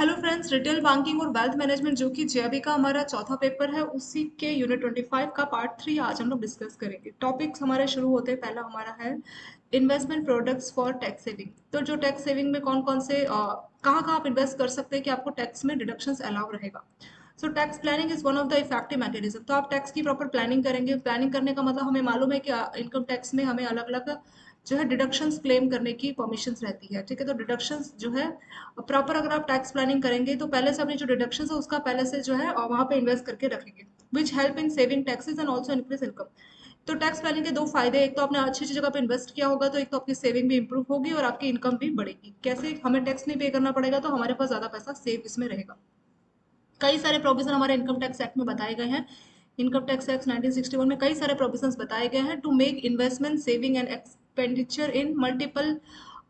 Hello friends, retail banking और wealth management जो कि जेबी का हमारा चौथा पेपर है, उसी के यूनिट 25 का पार्ट 3 आज हम लोग डिस्कस करेंगे। टॉपिक्स हमारे शुरू होते हैं। पहला हमारा है investment products for tax saving. तो जो टैक्स सेविंग में कौन कौन से कहाँ कहाँ आप इन्वेस्ट कर सकते हैं कि आपको टैक्स में डिडक्शंस अलाउ रहेगा। So tax planning is one of the effective mechanism. तो आप टैक्स की प्रॉपर प्लानिंग करेंगे। प्लानिंग करने का मतलब हमें मालूम है कि इनकम टैक्स में हमें अलग अलग जो है डिडक्शंस क्लेम करने की परमिशंस रहती है। ठीक है, तो डिडक्शंस जो है प्रॉपर अगर आप टैक्स प्लानिंग करेंगे तो पहले से अपनी जो डिडक्शंस है उसका पहले से जो है वहाँ पे इन्वेस्ट करके रखेंगे, which help in saving taxes and also increase income. तो टैक्स प्लानिंग के दो फायदे, एक तो आपने अच्छी अच्छी जगह पे इन्वेस्ट किया होगा तो एक तो आपकी सेविंग भी इंप्रूव होगी और आपकी इनकम भी बढ़ेगी। कैसे? हमें टैक्स नहीं पे करना पड़ेगा तो हमारे पास ज्यादा पैसा सेव इसमें रहेगा। कई सारे प्रोविजन हमारे इनकम टैक्स एक्ट में बताए गए हैं। इनकम टैक्स एक्ट 1961 में कई सारे प्रोविजंस बताए गए हैं to make investment saving and expenditure in multiple.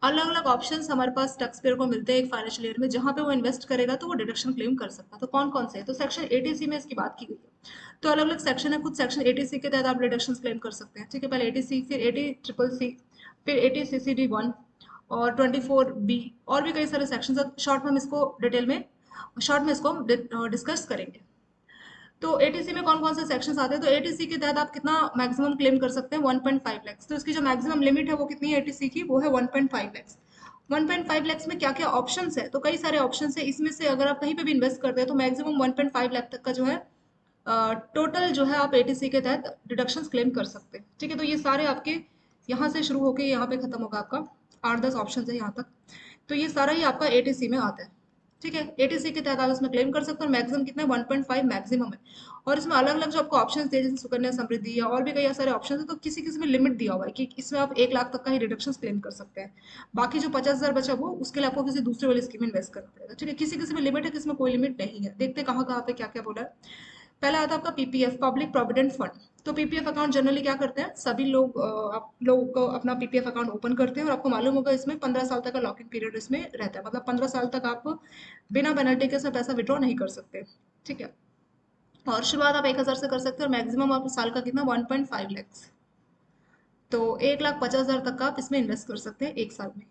अलग अलग ऑप्शंस हमारे पास टैक्स पेयर को मिलते हैं एक फाइनेंशियल ईयर में, जहां पे वो इन्वेस्ट करेगा तो वो डिडक्शन क्लेम कर सकता है। तो कौन कौन से है? तो सेक्शन 80C में इसकी बात की गई है। तो अलग अलग सेक्शन है, कुछ सेक्शन 80C के तहत आप डिडक्शन क्लेम कर सकते हैं। ठीक है, पहले 80C, फिर 80CCC, फिर 80CCD1 और 24B, और भी कई सारे सेक्शन है। शॉर्ट में हम इसको डिटेल में शॉर्ट में इसको हम डिस्कस करेंगे। तो एटीसी में कौन कौन से सेक्शंस आते हैं? तो एटीसी के तहत आप कितना मैक्सिमम क्लेम कर सकते हैं? 1.5 लैक्स। तो इसकी जो मैक्सिमम लिमिट है वो कितनी है एटीसी की? वो है 1.5 लैक्स। 1.5 लैक्स में क्या क्या ऑप्शंस है? तो कई सारे ऑप्शंस है। इसमें से अगर आप कहीं पे भी इन्वेस्ट करते हैं तो मैक्सिमम 1.5 लाख तक का जो है टोटल जो है आप एटीसी के तहत डिडक्शंस क्लेम कर सकते हैं। ठीक है, तो ये सारे आपके यहाँ से शुरू होकर यहाँ पे खत्म होगा आपका। 8-10 ऑप्शन है यहाँ तक। तो ये सारा ही आपका एटीसी में आता है। ठीक है, एटीसी के तहत आप इसमें क्लेम कर सकते हो। मैक्सिमम कितना है? 1.5 मैक्सिमम है। और इसमें अलग अलग जो आपको ऑप्शन दिए, जैसे सुकन्या समृद्धि या और भी कई सारे ऑप्शन है, तो किसी किसी में लिमिट दिया हुआ है कि इसमें आप 1 लाख तक का ही डिडक्शन क्लेम कर सकते हैं। बाकी जो 50,000 बचा वो उसके लिए आपको किसी दूसरे वाली स्कीम में इन्वेस्ट करना पड़ेगा। ठीक है, किसी किसी में लिमिट है, किसी में कोई लिमिट नहीं है। देखते हैं कहाँ कहाँ पे क्या क्या बोला है। पहला आता है आपका पीपीएफ, पब्लिक प्रोविडेंट फंड। तो पीपीएफ अकाउंट जनरली क्या करते हैं सभी लोग, आप लोगों को अपना पीपीएफ अकाउंट ओपन करते हैं और आपको मालूम होगा इसमें 15 साल तक का लॉकिंग पीरियड इसमें रहता है। मतलब 15 साल तक आप बिना पेनल्टी के इसमें पैसा विड्रॉ नहीं कर सकते। ठीक है, और शुरुआत आप 1,000 से कर सकते हैं और मैक्सिमम आप साल का कितना? 1.5 लैक्स। तो 1,50,000 तक का आप इसमें इन्वेस्ट कर सकते हैं एक साल में।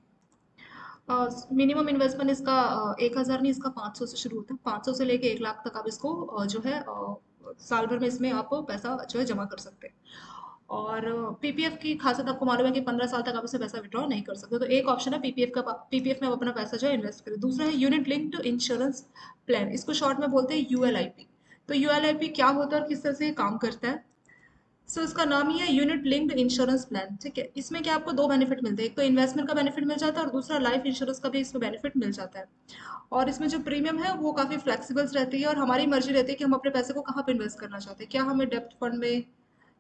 मिनिमम इन्वेस्टमेंट इसका 1,000 नहीं, इसका 500 से शुरू होता है। 500 से लेके 1 लाख तक आप इसको जो है साल भर में इसमें आप पैसा जो है जमा कर सकते हैं। और पीपीएफ की खासियत आपको मालूम है कि 15 साल तक आप उससे पैसा विड्रॉ नहीं कर सकते। तो एक ऑप्शन है पीपीएफ का, पीपीएफ में आप अपना पैसा जो है इन्वेस्ट करें। दूसरा है यूनिट लिंक्ड इंश्योरेंस प्लान, इसको शॉर्ट में बोलते हैं यूएलआईपी। तो यूएलआईपी क्या होता है और किस तरह से ये काम करता है? इसका नाम ही है यूनिट लिंक्ड इंश्योरेंस प्लान। ठीक है, इसमें क्या आपको दो बेनिफिट मिलते हैं, एक तो इन्वेस्टमेंट का बेनिफिट मिल जाता है और दूसरा लाइफ इंश्योरेंस का भी इसमें बेनिफिट मिल जाता है। और इसमें जो प्रीमियम है वो काफ़ी फ्लेक्सिबल्स रहती है और हमारी मर्जी रहती है कि हम अपने पैसे को कहाँ पे इन्वेस्ट करना चाहते हैं। क्या हमें डेप्ट फंड में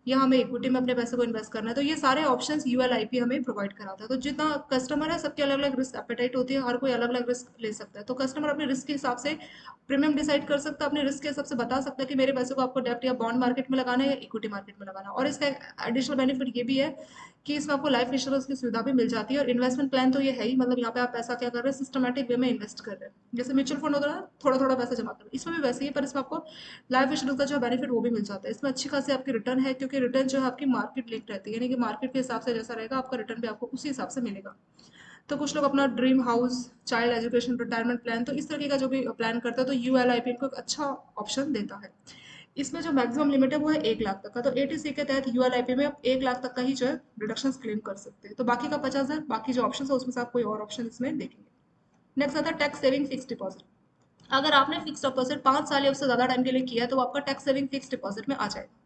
या हमें इक्विटी में अपने पैसे को इन्वेस्ट करना है? तो ये सारे ऑप्शंस यूएलआईपी हमें प्रोवाइड कराता है। तो जितना कस्टमर है सबकी अलग अलग रिस्क एपेटाइट होती है, हर कोई अलग अलग रिस्क ले सकता है। तो कस्टमर अपने रिस्क के हिसाब से प्रीमियम डिसाइड कर सकता है, अपने रिस्क के हिसाब से बता सकता है कि मेरे पैसे को आपको डेप्ट या बॉन्ड मार्केट में लगाना है या इक्विटी मार्केट में लगाना है। और इसका एडिशनल बेनिफिट ये भी है कि इसमें आपको लाइफ इंश्योरेंस की सुविधा भी मिल जाती है। और इन्वेस्टमेंट प्लान तो ये है ही, मतलब यहाँ पे आप पैसा क्या कर रहे हैं, सिस्टमेटिक वे में इन्वेस्ट कर रहे हैं। जैसे म्यूचुअल फंड होता है ना, थोड़ा थोड़ा पैसा जमा कर रहे हैं, इसमें भी वैसे ही है, पर इसमें आपको लाइफ इंश्योरेंस का जो बेनिफिट वो भी मिल जाता है। इसमें अच्छी खासी आपकी रिटर्न है, क्योंकि रिटर्न जो है आपकी मार्केट लिंक रहती है, यानी कि मार्केट के हिसाब से जैसा रहेगा आपका रिटर्न भी आपको उसी हिसाब से मिलेगा। तो कुछ लोग अपना dream house, child education, retirement plan, तो इस तरीके का जो भी प्लान करते हैं तो यूएलआईपी इनको एक अच्छा ऑप्शन देता है। इसमें जो मैक्सिमम लिमिट है वो है 1 लाख तक का। तो एटीसी के तहत यूएलआईपी में आप 1 लाख तक का ही जो है डिडक्शन क्लेम कर सकते हैं। तो बाकी का 50,000, बाकी जो ऑप्शन है उसमें से आप कोई और ऑप्शन इसमें देखेंगे। नेक्स्ट आता है टैक्स सेविंग फिक्स डिपॉजिट। अगर आपने फिक्स डिपॉजिट 5 साल या उससे ज्यादा टाइम के लिए किया है तो वो आपका टैक्स सेविंग फिक्स डिपॉजिट में आ जाएगा।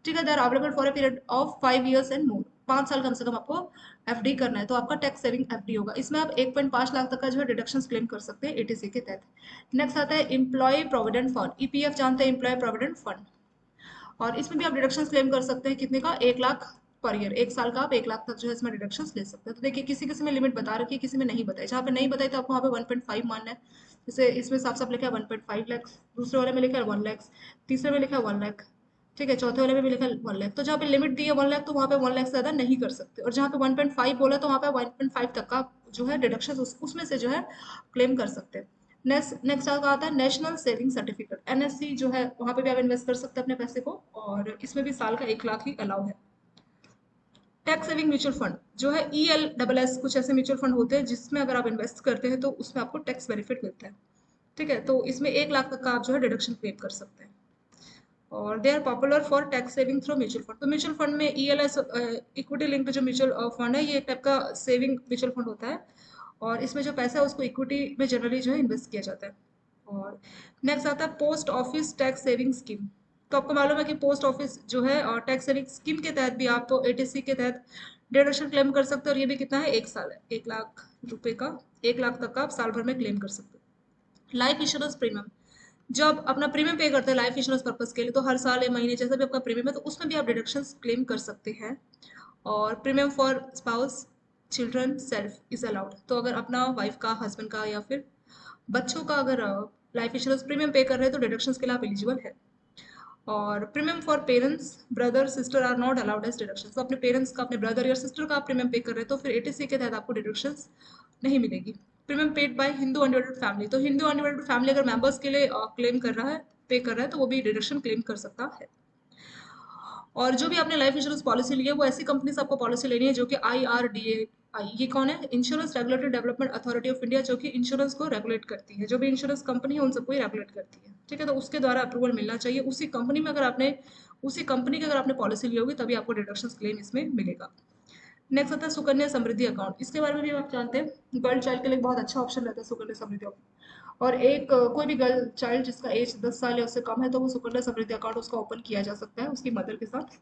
ठीक है, they are available for a period of 5 years and more. 5 साल कम से कम आपको एफडी करना है तो आपका टैक्स सेविंग एफडी होगा। इसमें आप 1.5 लाख तक का जो है डिडक्शन क्लेम कर सकते हैं एटीसी के तहत। नेक्स्ट आता है एम्प्लॉय प्रोविडेंट फंड, ईपीएफ जानते हैं, एम्प्लॉय प्रोविडेंट फंड। और इसमें भी आप डिडक्शन क्लेम कर सकते हैं कितने का? 1 लाख पर ईयर। एक साल का आप 1 लाख तक जो है इसमें डिडक्शन ले सकते हैं। तो देखिए किसी किसी में लिमिट बता रखी है, किसी में नहीं बताई। जहाँ पे नहीं बताई तो आपको वहाँ पे 1.5 मानना है। जैसे इसमें साफ साफ लिखा है 1.5 लैक्स, दूसरे वाले में लिखा है 1 लैक्स, तीसरे में लिखा है 1 लाख। ठीक है, चौथे वाले में भी लिखा है 1 लाख। तो जहाँ पे लिमिट दी है 1 लाख तो वहाँ पे 1 लाख से ज्यादा नहीं कर सकते। और जहाँ पे 1.5 बोला तो वहाँ पे 1.5 तक का जो है डिडक्शन उसमें से जो है क्लेम कर सकते हैं। नेक्स्ट नेक्स्ट आता है नेशनल सेविंग सर्टिफिकेट, एनएससी जो है, वहां पे भी आप इन्वेस्ट कर सकते हैं अपने पैसे को। और इसमें भी साल का 1 लाख ही अलाउ है। टैक्स सेविंग म्यूचुअल फंड जो है ELSS, कुछ ऐसे म्यूचुअल फंड होते हैं जिसमें अगर आप इन्वेस्ट करते हैं तो उसमें आपको टैक्स बेनिफिट मिलता है। ठीक है, तो इसमें 1 लाख तक का आप जो है डिडक्शन क्लेम कर सकते हैं। और they are popular for tax saving through mutual fund. तो म्यूचुअल फंड में ईएलएस इक्विटी लिंक्ड जो म्यूचुअल फंड है, ये एक टाइप का सेविंग म्यूचुअल फंड होता है, और इसमें जो पैसा है उसको इक्विटी में जनरली जो है इन्वेस्ट किया जाता है। और नेक्स्ट आता है post office tax saving scheme. तो आपको मालूम है कि पोस्ट ऑफिस जो है और टैक्स सेविंग स्कीम के तहत भी आप तो एटीसी के तहत डिडक्शन क्लेम कर सकते हो, और ये भी कितना है, 1 साल है, 1 लाख रुपए का, 1 लाख तक का आप साल भर में क्लेम कर सकते हो। लाइफ इंश्योरेंस प्रीमियम, जब अपना प्रीमियम पे करते हैं लाइफ इंश्योरेंस पर्पज के लिए, तो हर साल या महीने जैसा भी आपका प्रीमियम है, तो उसमें भी आप डिडक्शन क्लेम कर सकते हैं। और premium for spouse children self is allowed. तो अगर अपना वाइफ का, हस्बैंड का, या फिर बच्चों का अगर लाइफ इंश्योरेंस प्रीमियम पे कर रहे हैं तो डिडक्शन के लिए आप एलिजिबल है। और premium for parents brother sister are not allowed as deduction. तो अपने पेरेंट्स का, अपने ब्रदर या सिस्टर का आप प्रीमियम पे कर रहे हैं तो फिर एटीसी के तहत आपको डिडक्शन नहीं मिलेगी। Premium paid by Hindu undivided family, तो हिंदू अनडिवाइडेड फैमिली अगर मेंबर्स के लिए क्लेम कर रहा है, पे कर रहा है, तो वो भी डिडक्शन क्लेम कर सकता है। और जो भी आपने लाइफ इंश्योरेंस पॉलिसी ली है, वो ऐसी कंपनी से आपको पॉलिसी लेनी है जो कि IRDA, ये कौन है, insurance regulatory development authority of India, जो कि इंश्योरेंस को रेगुलेट करती है। जो भी इंश्योरेंस कंपनी है उन सबको ही रेगुलेट करती है, ठीक है। तो उसके द्वारा अप्रूवल मिलना चाहिए। उसी कंपनी की अगर आपने पॉलिसी ली होगी तभी आपको डिडक्शन क्लेम इसमें मिलेगा। नेक्स्ट आता है सुकन्या समृद्धि अकाउंट। इसके बारे में भी आप जानते हैं, गर्ल चाइल्ड के लिए बहुत अच्छा ऑप्शन रहता है सुकन्या समृद्धि अकाउंट। और कोई भी गर्ल चाइल्ड जिसका एज 10 साल या उससे कम है, तो वो सुकन्या समृद्धि अकाउंट उसका ओपन किया जा सकता है उसकी मदर के साथ।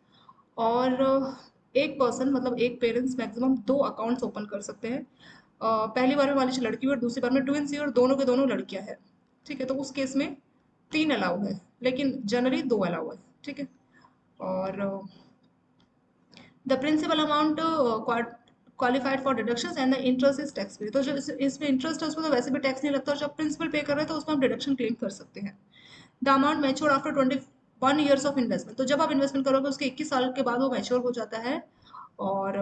और एक पर्सन, मतलब एक पेरेंट्स मैक्सिमम 2 अकाउंट्स ओपन कर सकते हैं। पहली बार में मान लीजिए लड़की और दूसरी बार में ट्विंस और दोनों के दोनों लड़कियां हैं, ठीक है, तो उस केस में 3 अलाउ है, लेकिन जनरली 2 अलाउ है, ठीक है। और the principal amount qualified for deduction and the interest is tax free. तो जो इसमें इंटरेस्ट है उसमें तो वैसे भी टैक्स नहीं लगता, और जब प्रिंसिपल पे कर रहे हैं तो उसमें हम डिडक्शन क्लेम कर सकते हैं। The amount mature after 21 years of investment. तो जब आप इन्वेस्टमेंट करोगे उसके 21 साल के बाद वो मैच्योर हो जाता है। और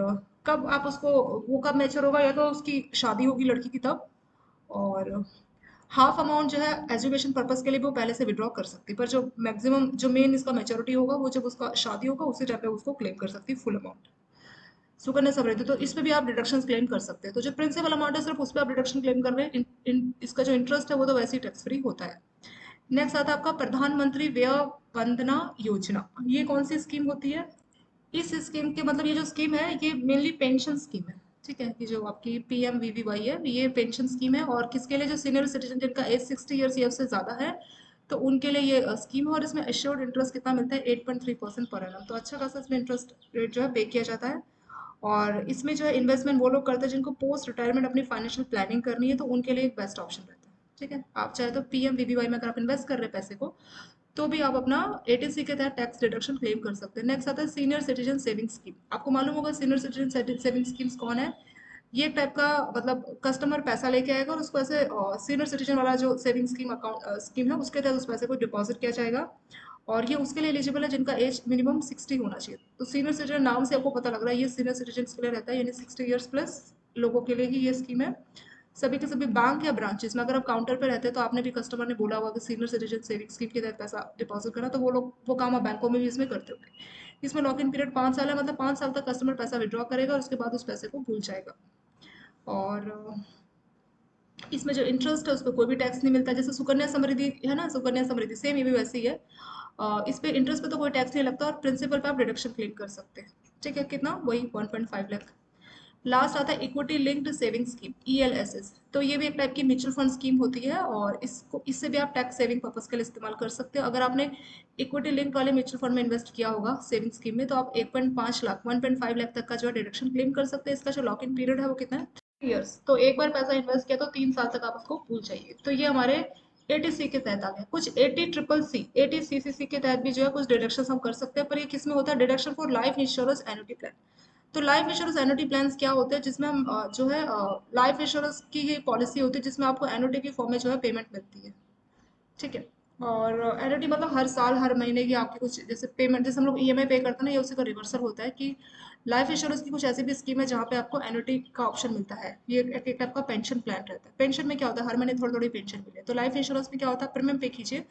कब आप उसको, वो कब मैच्योर होगा, या तो उसकी शादी होगी लड़की की तब। और हाफ अमाउंट जो है एजुकेशन पर्पज के लिए वो पहले से विड्रॉ कर सकती है, पर जो मैक्सिमम जो मेन इसका मैच्योरिटी होगा वो जब उसका शादी होगा उसी टाइम पे उसको क्लेम कर सकती है फुल अमाउंट। सुकन्या समृद्धि, तो इसमें भी आप डिडक्शन क्लेम कर सकते हैं। तो जो प्रिंसिपल अमाउंट है सिर्फ उस पर आप डिडक्शन क्लेम कर रहे हैं, इसका जो इंटरेस्ट है वो तो वैसे ही टैक्स फ्री होता है। नेक्स्ट आता है आपका प्रधानमंत्री व्यय वंदना योजना। ये कौन सी स्कीम होती है? इस स्कीम के मतलब, ये जो स्कीम है ये मेनली पेंशन स्कीम है, ठीक है, कि जो आपकी PMVVY है ये पेंशन स्कीम है। और किसके लिए? जो सीनियर सिटीजन जिनका एज 60 ईयर्स या उससे ज़्यादा है, तो उनके लिए ये स्कीम है। और इसमें एश्योर्ड इंटरेस्ट कितना मिलता है? 8.3% पर एनम। तो अच्छा खासा इसमें इंटरेस्ट रेट जो है पे किया जाता है। और इसमें जो है इन्वेस्टमेंट वो लोग करते हैं जिनको पोस्ट रिटायरमेंट अपनी फाइनेंशियल प्लानिंग करनी है, तो उनके लिए एक बेस्ट ऑप्शन रहता है, ठीक है। आप चाहे तो PMVVY में अगर आप इन्वेस्ट कर रहे हैं पैसे को, तो भी आप अपना एटीसी के तहत टैक्स डिडक्शन क्लेम कर सकते हैं। नेक्स्ट आता है सीनियर सिटीजन सेविंग स्कीम। आपको मालूम होगा सीनियर सिटीजन सेविंग स्कीम्स कौन है? ये एक टाइप का, मतलब कस्टमर पैसा लेके आएगा और उसको ऐसे सीनियर सिटीजन वाला जो सेविंग स्कीम है उसके तहत उस पैसे को डिपॉजिट किया जाएगा। और ये उसके लिए एलिजिबल है जिनका एज मिनिमम 60 होना चाहिए। तो सीनियर सिटीजन नाम से आपको पता लग रहा है ये सीनियर सिटीजन के लिए रहता है, यानी 60 ईयर्स प्लस लोगों के लिए ही ये स्कीम है। सभी के सभी बैंक या ब्रांचेस में अगर आप काउंटर पे रहते हैं तो आपने भी कस्टमर ने बोला होगा कि सीनियर सिटीजन सेविंग स्कीम के तहत पैसा डिपॉजिट करना, तो वो लोग वो काम आप बैंकों में भी इसमें करते होंगे। इसमें लॉक इन पीरियड 5 साल है, मतलब 5 साल तक कस्टमर पैसा विड्रॉ करेगा और उसके बाद उस पैसे को भूल जाएगा। और इसमें जो इंटरेस्ट है उस पर कोई भी टैक्स नहीं मिलता। जैसे सुकन्या समृद्धि है ना, सुकन्या समृद्धि सेम ये भी वैसी ही है। इस पे इंटरेस्ट पे तो कोई टैक्स नहीं लगता, और प्रिंसिपल पे आप डिडक्शन क्लेम कर सकते हैं, ठीक है। कितना? वही 1.5 लाख। लास्ट आता है equity linked saving scheme, ELSS। तो ये भी एक टाइप की म्यूचुअल फंड स्कीम होती है, और इससे भी आप टैक्स सेविंग पर्पज के लिए इस्तेमाल कर सकते हो। अगर आपने इक्विटी लिंक वाले म्यूचुअल फंड में इन्वेस्ट किया होगा सेविंग स्कीम में, तो आप 1.5 लाख तक का जो है डिडक्शन क्लेम कर सकते हैं। इसका जो लॉक इन पीरियड है वो कितना है? 3 ईयर्स। तो एक बार पैसा इन्वेस्ट किया तो 3 साल तक आप उसको भूल जाइए। तो ये हमारे एटीसी के तहत आ गया। कुछ 80CCC के तहत भी जो है कुछ डिडक्शन हम कर सकते हैं, पर ये किस में होता है? Deduction for life insurance annuity plan. तो लाइफ इंश्योरेंस एन्युटी प्लान क्या होते हैं? जिसमें हम जो है लाइफ इंश्योरेंस की ये पॉलिसी होती है जिसमें आपको एन्युटी की फॉर्म में जो है पेमेंट मिलती है, ठीक है। और एन्युटी मतलब हर साल हर महीने की आपकी कुछ जैसे पेमेंट, जैसे हम लोग EMI पे करते हैं ना, ये उसी का रिवर्सल होता है कि लाइफ इंश्योरेंस की कुछ ऐसी भी स्कीम है जहाँ पे आपको एन्युटी का ऑप्शन मिलता है। ये एक टाइप का पेंशन प्लान रहता है। पेंशन में क्या होता है? हर महीने थोड़ी थोड़ी पेंशन मिले। तो लाइफ इंश्योरेंस में क्या होता है? प्रीमियम पे कीजिए,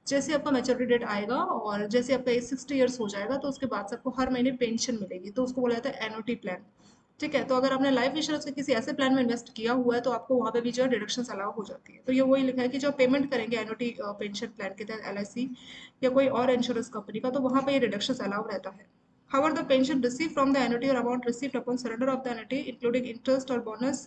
जैसे आपका मैच्योरिटी डेट आएगा और जैसे आपका एज 60 ईयर्स हो जाएगा तो उसके बाद से आपको हर महीने पेंशन मिलेगी, तो उसको बोला जाता है एन्युटी प्लान, ठीक है, तो अगर आपने लाइफ इंश्योरेंस के किसी ऐसे प्लान में इन्वेस्ट किया हुआ है तो आपको वहाँ पे भी जो है डिडक्शन अलाउ हो जाती है। तो ये वही लिखा है कि जो पेमेंट करेंगे एनुटी पेंशन प्लान के तहत एलआईसी या कोई और इंश्योरेंस कंपनी का, तो वहाँ पे ये डिडक्शन अलाउ रहता है। However, the pension received from the annuity or amount received upon surrender of the annuity, including interest or bonus,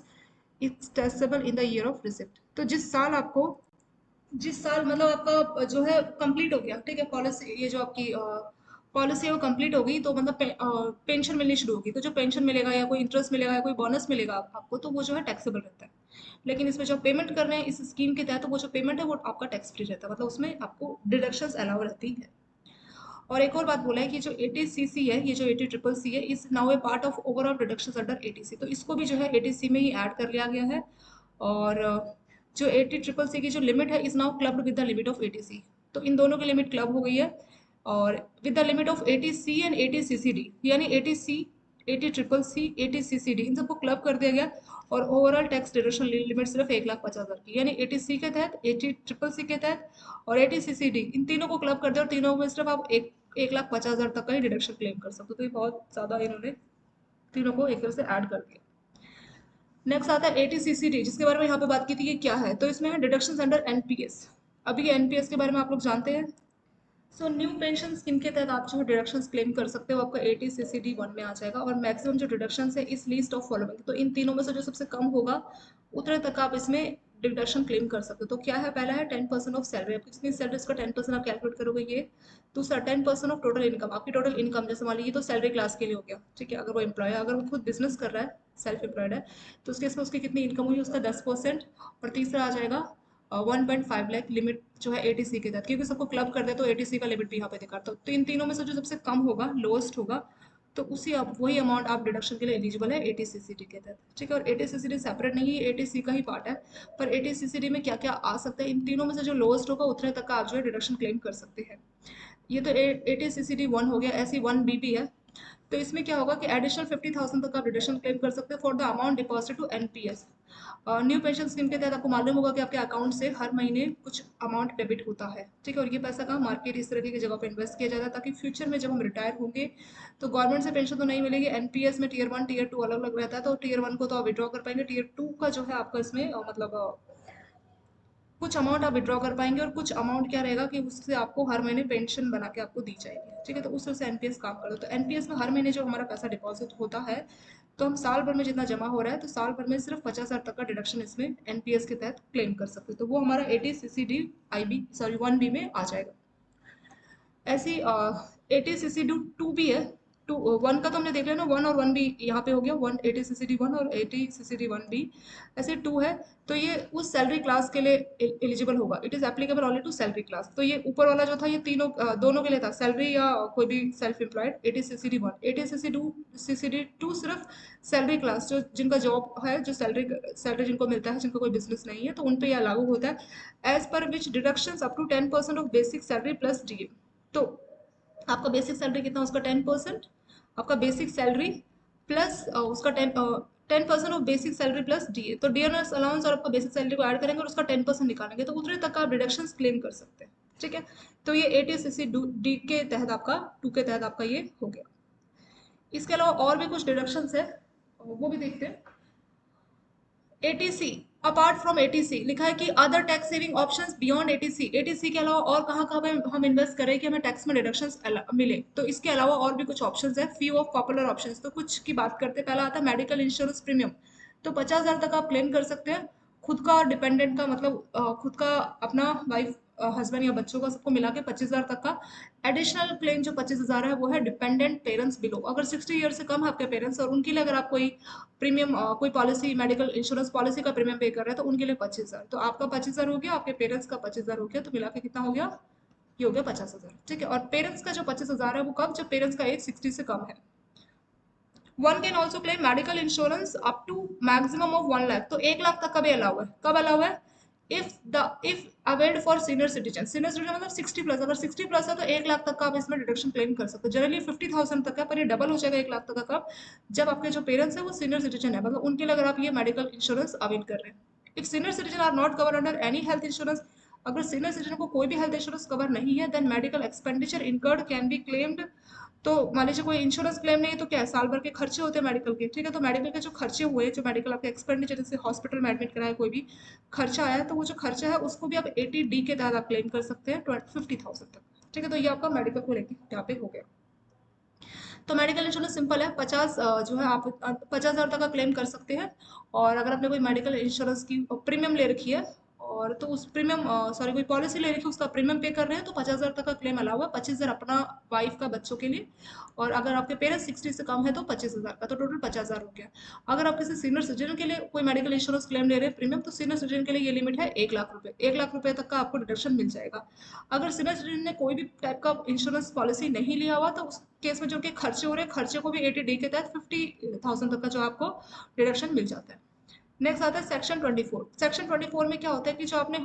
is taxable in the year of receipt। तो जिस साल मतलब आपका जो है कंप्लीट हो गया, ठीक है, पॉलिसी, ये जो आपकी पॉलिसी है वो कंप्लीट हो गई, तो मतलब पेंशन मिलनी शुरू होगी, तो जो पेंशन मिलेगा या कोई इंटरेस्ट मिलेगा या कोई बोनस मिलेगा आपको, तो वो जो है टैक्सेबल रहता है। लेकिन इसमें जो पेमेंट कर रहे हैं इस स्कीम के तहत, तो वो जो पेमेंट है वो आपका टैक्स फ्री रहता है, मतलब उसमें आपको डिडक्शंस अलाउ रहती है। और एक और बात बोला है कि जो 80cc है, ये जो 80CCC है, इस now A part of overall reduction under 80C, तो इसको भी जो है 80C में ही ऐड कर लिया गया है। और जो 80CCC की जो लिमिट है is now clubbed with the limit of 80C, तो इन दोनों की लिमिट क्लब हो गई है। और with the limit of 80C and 80CCD, यानी 80C, 80CCC, 80CCD, इन सबको क्लब कर दिया गया। और ओवरऑल टैक्स डिडक्शन लिमिट सिर्फ 1,50,000 की, यानी 80C के तहत, 80CCC के तहत और 80CCD, इन तीनों को क्लब कर दिया और तीनों में सिर्फ आप 1,50,000 तक का ही डिडक्शन क्लेम कर सकते हो। तो ये बहुत ज़्यादा इन्होंने तीनों को एक तरह से ऐड कर दिया। नेक्स्ट आता है 80CCD, जिसके बारे में यहाँ पे बात की थी कि क्या है, तो इसमें है डिडक्शन अंडर एनपीएस। अभी एनपीएस के बारे में आप लोग जानते हैं। सो न्यू पेंशन स्कीम के तहत आप जो डिडक्शन क्लेम कर सकते हो, आपका 80CCD 1 में आ जाएगा। और मैक्सिमम जो डिडक्शन है इस लिस्ट ऑफ फॉलोइंग, तो इन तीनों में से जो सबसे कम होगा उतने तक आप इसमें डिडक्शन क्लेम कर सकते हो। तो क्या है, पहला है 10% ऑफ सैलरी, आपकी जितनी सैलरी उसका 10% आप कैलकुलेट करोगे ये। दूसरा 10% ऑफ टोटल इनकम, आपकी टोटल इनकम, जैसे मान लीजिए तो सैलरी क्लास के लिए हो गया, ठीक है, अगर वो एम्प्लॉय है, अगर वो खुद बिजनेस कर रहा है, सेल्फ एम्प्लॉयड है, तो उसके इसमें उसकी कितनी इनकम हुई उसका 10%। और तीसरा आ जाएगा 1.5 लाख लिमिट जो है 80C के तहत, क्योंकि सबको क्लब कर दे तो 80C का लिमिट भी यहाँ पे दिखाता है। तो इन तीनों में से जो सबसे कम होगा, लोएस्ट होगा, तो उसी आप वही अमाउंट आप डिडक्शन के लिए एलिजिबल है 80CCD के तहत, ठीक है। और 80CCD सेपरेट नहीं है, 80C का ही पार्ट है। पर 80CCD में क्या क्या आ सकता है, इन तीनों में से जो लोएस्ट होगा उतने तक का आप जो है डिडक्शन क्लेम कर सकते हैं। ये तो 80CCD 1 हो गया। ऐसी 1B भी है, तो इसमें क्या होगा कि एडिशनल 50,000 तक आप डिडक्शन क्लेम कर सकते हैं for the amount deposit to NPS. New pension scheme के तहत आपको मालूम होगा कि आपके अकाउंट से हर महीने कुछ अमाउंट डेबिट होता है, ठीक है। और ये पैसा कहाँ, मार्केट इस तरह की जगह पे इन्वेस्ट किया जाता है, ताकि फ्यूचर में जब हम रिटायर होंगे तो गवर्नमेंट से पेंशन तो नहीं मिलेगी। एनपीएस में टीयर 1 टीयर 2 अलग अलग रहता है, तो टीयर 1 को तो आप विड्रॉ कर पाएंगे, टीयर 2 का जो है आपका इसमें मतलब कुछ अमाउंट आप विड्रॉ कर पाएंगे, और कुछ अमाउंट क्या रहेगा कि उससे आपको हर महीने पेंशन बना के आपको दी जाएगी, ठीक है। तो उस तरह से एनपीएस काम करता है। तो एनपीएस में हर महीने जो हमारा पैसा डिपॉजिट होता है, तो हम साल भर में जितना जमा हो रहा है, तो साल भर में सिर्फ 50,000 तक का डिडक्शन इसमें एनपीएस के तहत क्लेम कर सकते हैं। तो वो हमारा 80CCD IB सॉरी 1B में आ जाएगा। ऐसी 80CCD 2 भी है। टू 1 का तो हमने देख लिया ना, 1 और 1B यहाँ पे हो गया, 80CCD 1 और 80CCD 1B। ऐसे 2 है, तो ये उस सैलरी क्लास के लिए एलिजिबल होगा। It is applicable only to salary class. तो ये ऊपर वाला जो था ये तीनों दोनों के लिए था, सैलरी या कोई भी सेल्फ एम्प्लॉयड। 80CCD 1, 80CCD 2 सिर्फ सैलरी क्लास, जो जिनका जॉब है, जो सैलरी सैलरी जिनको मिलता है, जिनका कोई बिजनेस नहीं है, तो उन पे यह लागू होता है। As per which deduction up to 10% of basic salary plus DA. तो आपका बेसिक सैलरी कितना, उसका 10%, आपका बेसिक सैलरी प्लस उसका 10% of basic salary plus DA. तो डियरनेस अलाउंस और आपका बेसिक सैलरी को ऐड करेंगे और उसका 10% निकालेंगे, तो उतने तक का आप डिडक्शन क्लेम कर सकते हैं, ठीक है। तो ये 80CCD के तहत आपका 2 के तहत आपका ये हो गया। इसके अलावा और भी कुछ डिडक्शंस है, वो भी देखते हैं। 80C, अपार्ट फ्रॉम 80C लिखा है कि other tax saving options beyond 80C। 80C के अलावा और कहाँ कहाँ पे हम इन्वेस्ट करें कि हमें टैक्स में डिडक्शंस मिले, तो इसके अलावा और भी कुछ ऑप्शंस है, फ्यू ऑफ पॉपुलर ऑप्शंस। तो कुछ की बात करते हैं। पहला आता है मेडिकल इंश्योरेंस प्रीमियम, तो 50,000 तक आप क्लेम कर सकते हैं। खुद का और डिपेंडेंट का, मतलब खुद का, अपना वाइफ, हस्बैंड या बच्चों का, सबको मिला के 25,000 तक का। एडिशनल क्लेम जो 25,000 है वो है डिपेंडेंट पेरेंट्स बिलो, अगर 60 ईयर से कम है आपके पेरेंट्स और उनके लिए अगर आप कोई प्रीमियम कोई पॉलिसी, मेडिकल इंश्योरेंस पॉलिसी का प्रीमियम पे कर रहे हैं, तो उनके लिए 25,000। तो आपका 25,000 हो गया, आपके पेरेंट्स का 25,000 हो गया, तो मिला के कितना हो गया, ये हो गया 50,000, ठीक है। और पेरेंट्स का जो 25,000 है वो कब, जब पेरेंट्स का एज 60 से कम है। One can also claim medical insurance up to maximum of 1 lakh, तो 1 लाख तक का भी अलाउ है। कब अलाउ है, if availed for senior citizen. Senior citizen मतलब 60+, अगर 60+ है तो 1 लाख तक का आप इसमें डिडक्शन क्लेम कर सकते हो। जनरली 50,000 तक है, पर ये डबल हो जाएगा 1 लाख तक का कब, जब आपके जो पेरेंट्स है वो सीनियर सिटीजन है, मतलब उनके लिए अगर आप ये मेडिकल इंश्योरेंस अवेल कर रहे हैं। If senior citizen are not cover under any health insurance, अगर सीनियर सिटीजन को कोई भी हेल्थ इंश्योरेंस कवर नहीं है, then medical expenditure incurred can be claimed तो मान लीजिए कोई इंश्योरेंस क्लेम नहीं है तो क्या है, साल भर के खर्चे होते हैं मेडिकल के, ठीक है। तो मेडिकल के जो खर्चे हुए, जो मेडिकल आपके एक्सपेंडिचर, जैसे हॉस्पिटल में एडमिट कराया, कोई भी खर्चा आया है, तो वो जो खर्चा है उसको भी आप 80D के तहत आप क्लेम कर सकते हैं 50,000 तक, ठीक है। तो ये आपका मेडिकल को लेके यहाँ पे हो गया। तो मेडिकल इंश्योरेंस सिंपल है, 50 जो है आप 50,000 तक का क्लेम कर सकते हैं। और अगर आपने कोई मेडिकल इंश्योरेंस की प्रीमियम ले रखी है, और तो उस प्रीमियम, सॉरी, कोई पॉलिसी ले रखी है, उसका प्रीमियम पे कर रहे हैं, तो 50,000 तक का क्लेम अलाउ है। 25,000 अपना, वाइफ का, बच्चों के लिए। और अगर आपके पेरेंट्स 60 से कम है तो 25,000 का, तो टोटल 50,000 हो गया। अगर आप किसी सीनियर सिटीजन के लिए कोई मेडिकल इंश्योरेंस क्लेम ले रहे हैं प्रीमियम, तो सीनियर सिटीजन के लिए ये लिमिट है 1 लाख रुपए। 1 लाख रुपए तक का आपको डिडक्शन मिल जाएगा। अगर सीनियर सिटीजन ने कोई भी टाइप का इंश्योरेंस पॉलिसी नहीं लिया हुआ, तो उस केस में जो उनके खर्चे हो रहे हैं, खर्चे को भी 80D के तहत 50,000 तक का जो आपको डिडक्शन मिल जाता है। नेक्स्ट आता है सेक्शन 24। सेक्शन 24 में क्या होता है कि जो आपने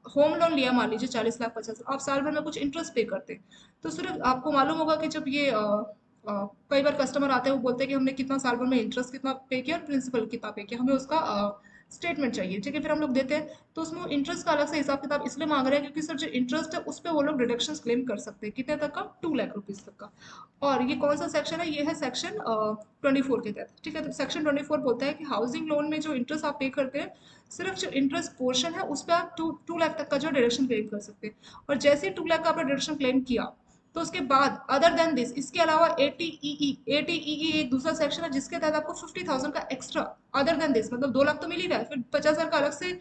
होम लोन लिया, मान लीजिए 40 लाख 50 लाख, आप साल भर में कुछ इंटरेस्ट पे करते हैं। तो सिर्फ आपको मालूम होगा कि जब ये कई बार कस्टमर आते हैं, वो बोलते हैं कि हमने कितना साल भर में इंटरेस्ट कितना पे किया और प्रिंसिपल कितना पे किया, हमें उसका स्टेटमेंट चाहिए, ठीक है। फिर हम लोग देते हैं, तो उसमें इंटरेस्ट का अलग से हिसाब किताब इसलिए मांग रहे हैं क्योंकि सर जो इंटरेस्ट है उस पर वो लोग डिडक्शन क्लेम कर सकते हैं, कितने तक का, 2 लाख रुपीज तक का। और ये कौन सा सेक्शन है, ये है सेक्शन 24 के तहत, ठीक है। तो सेक्शन 24 बोलता है कि हाउसिंग लोन में जो इंटरेस्ट आप पे करते हैं, सिर्फ जो इंटरेस्ट पोर्शन है उस पर आप टू लाख तक का जो डिडक्शन क्लेम कर सकते हैं। और जैसे ही 2 लाख का आपने डिडक्शन क्लेम किया, तो उसके बाद अदर देन दिस, इसके अलावा एटीईई एक दूसरा सेक्शन है जिसके तहत आपको 50,000 का एक्स्ट्रा, अदर देन दिस, मतलब 2 लाख तो मिल ही रहा है, फिर 50,000 का अलग से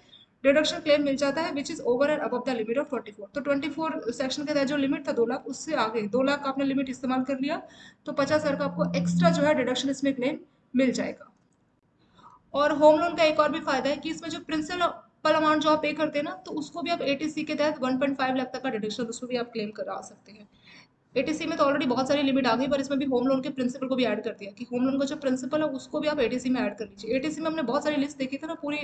डिडक्शन क्लेम मिल जाता है, which is over and above the limit of 24। तो 24 सेक्शन के तहत जो लिमिट था 2 लाख, उससे आगे 2 लाख का आपने लिमिट इस्तेमाल कर लिया, तो 50,000 का आपको एक्स्ट्रा जो है डिडक्शन इसमें क्लेम मिल जाएगा। और होम लोन का एक और भी फायदा है कि इसमें जो प्रिंसिपल अमाउंट जो आप पे करते हैं ना, तो उसको भी आप एटीसी के तहत 1.5 लाख तक का डिडक्शन उसको भी आप क्लेम करा सकते हैं। एटीसी में तो ऑलरेडी बहुत सारी लिमिट आ गई, पर इसमें भी होम लोन के प्रिंसिपल को भी ऐड कर दिया कि होम लोन का जो प्रिंसिपल है उसको भी आप एटीसी में ऐड कर लीजिए। एटीसी में हमने बहुत सारी लिस्ट देखी थी ना, पूरी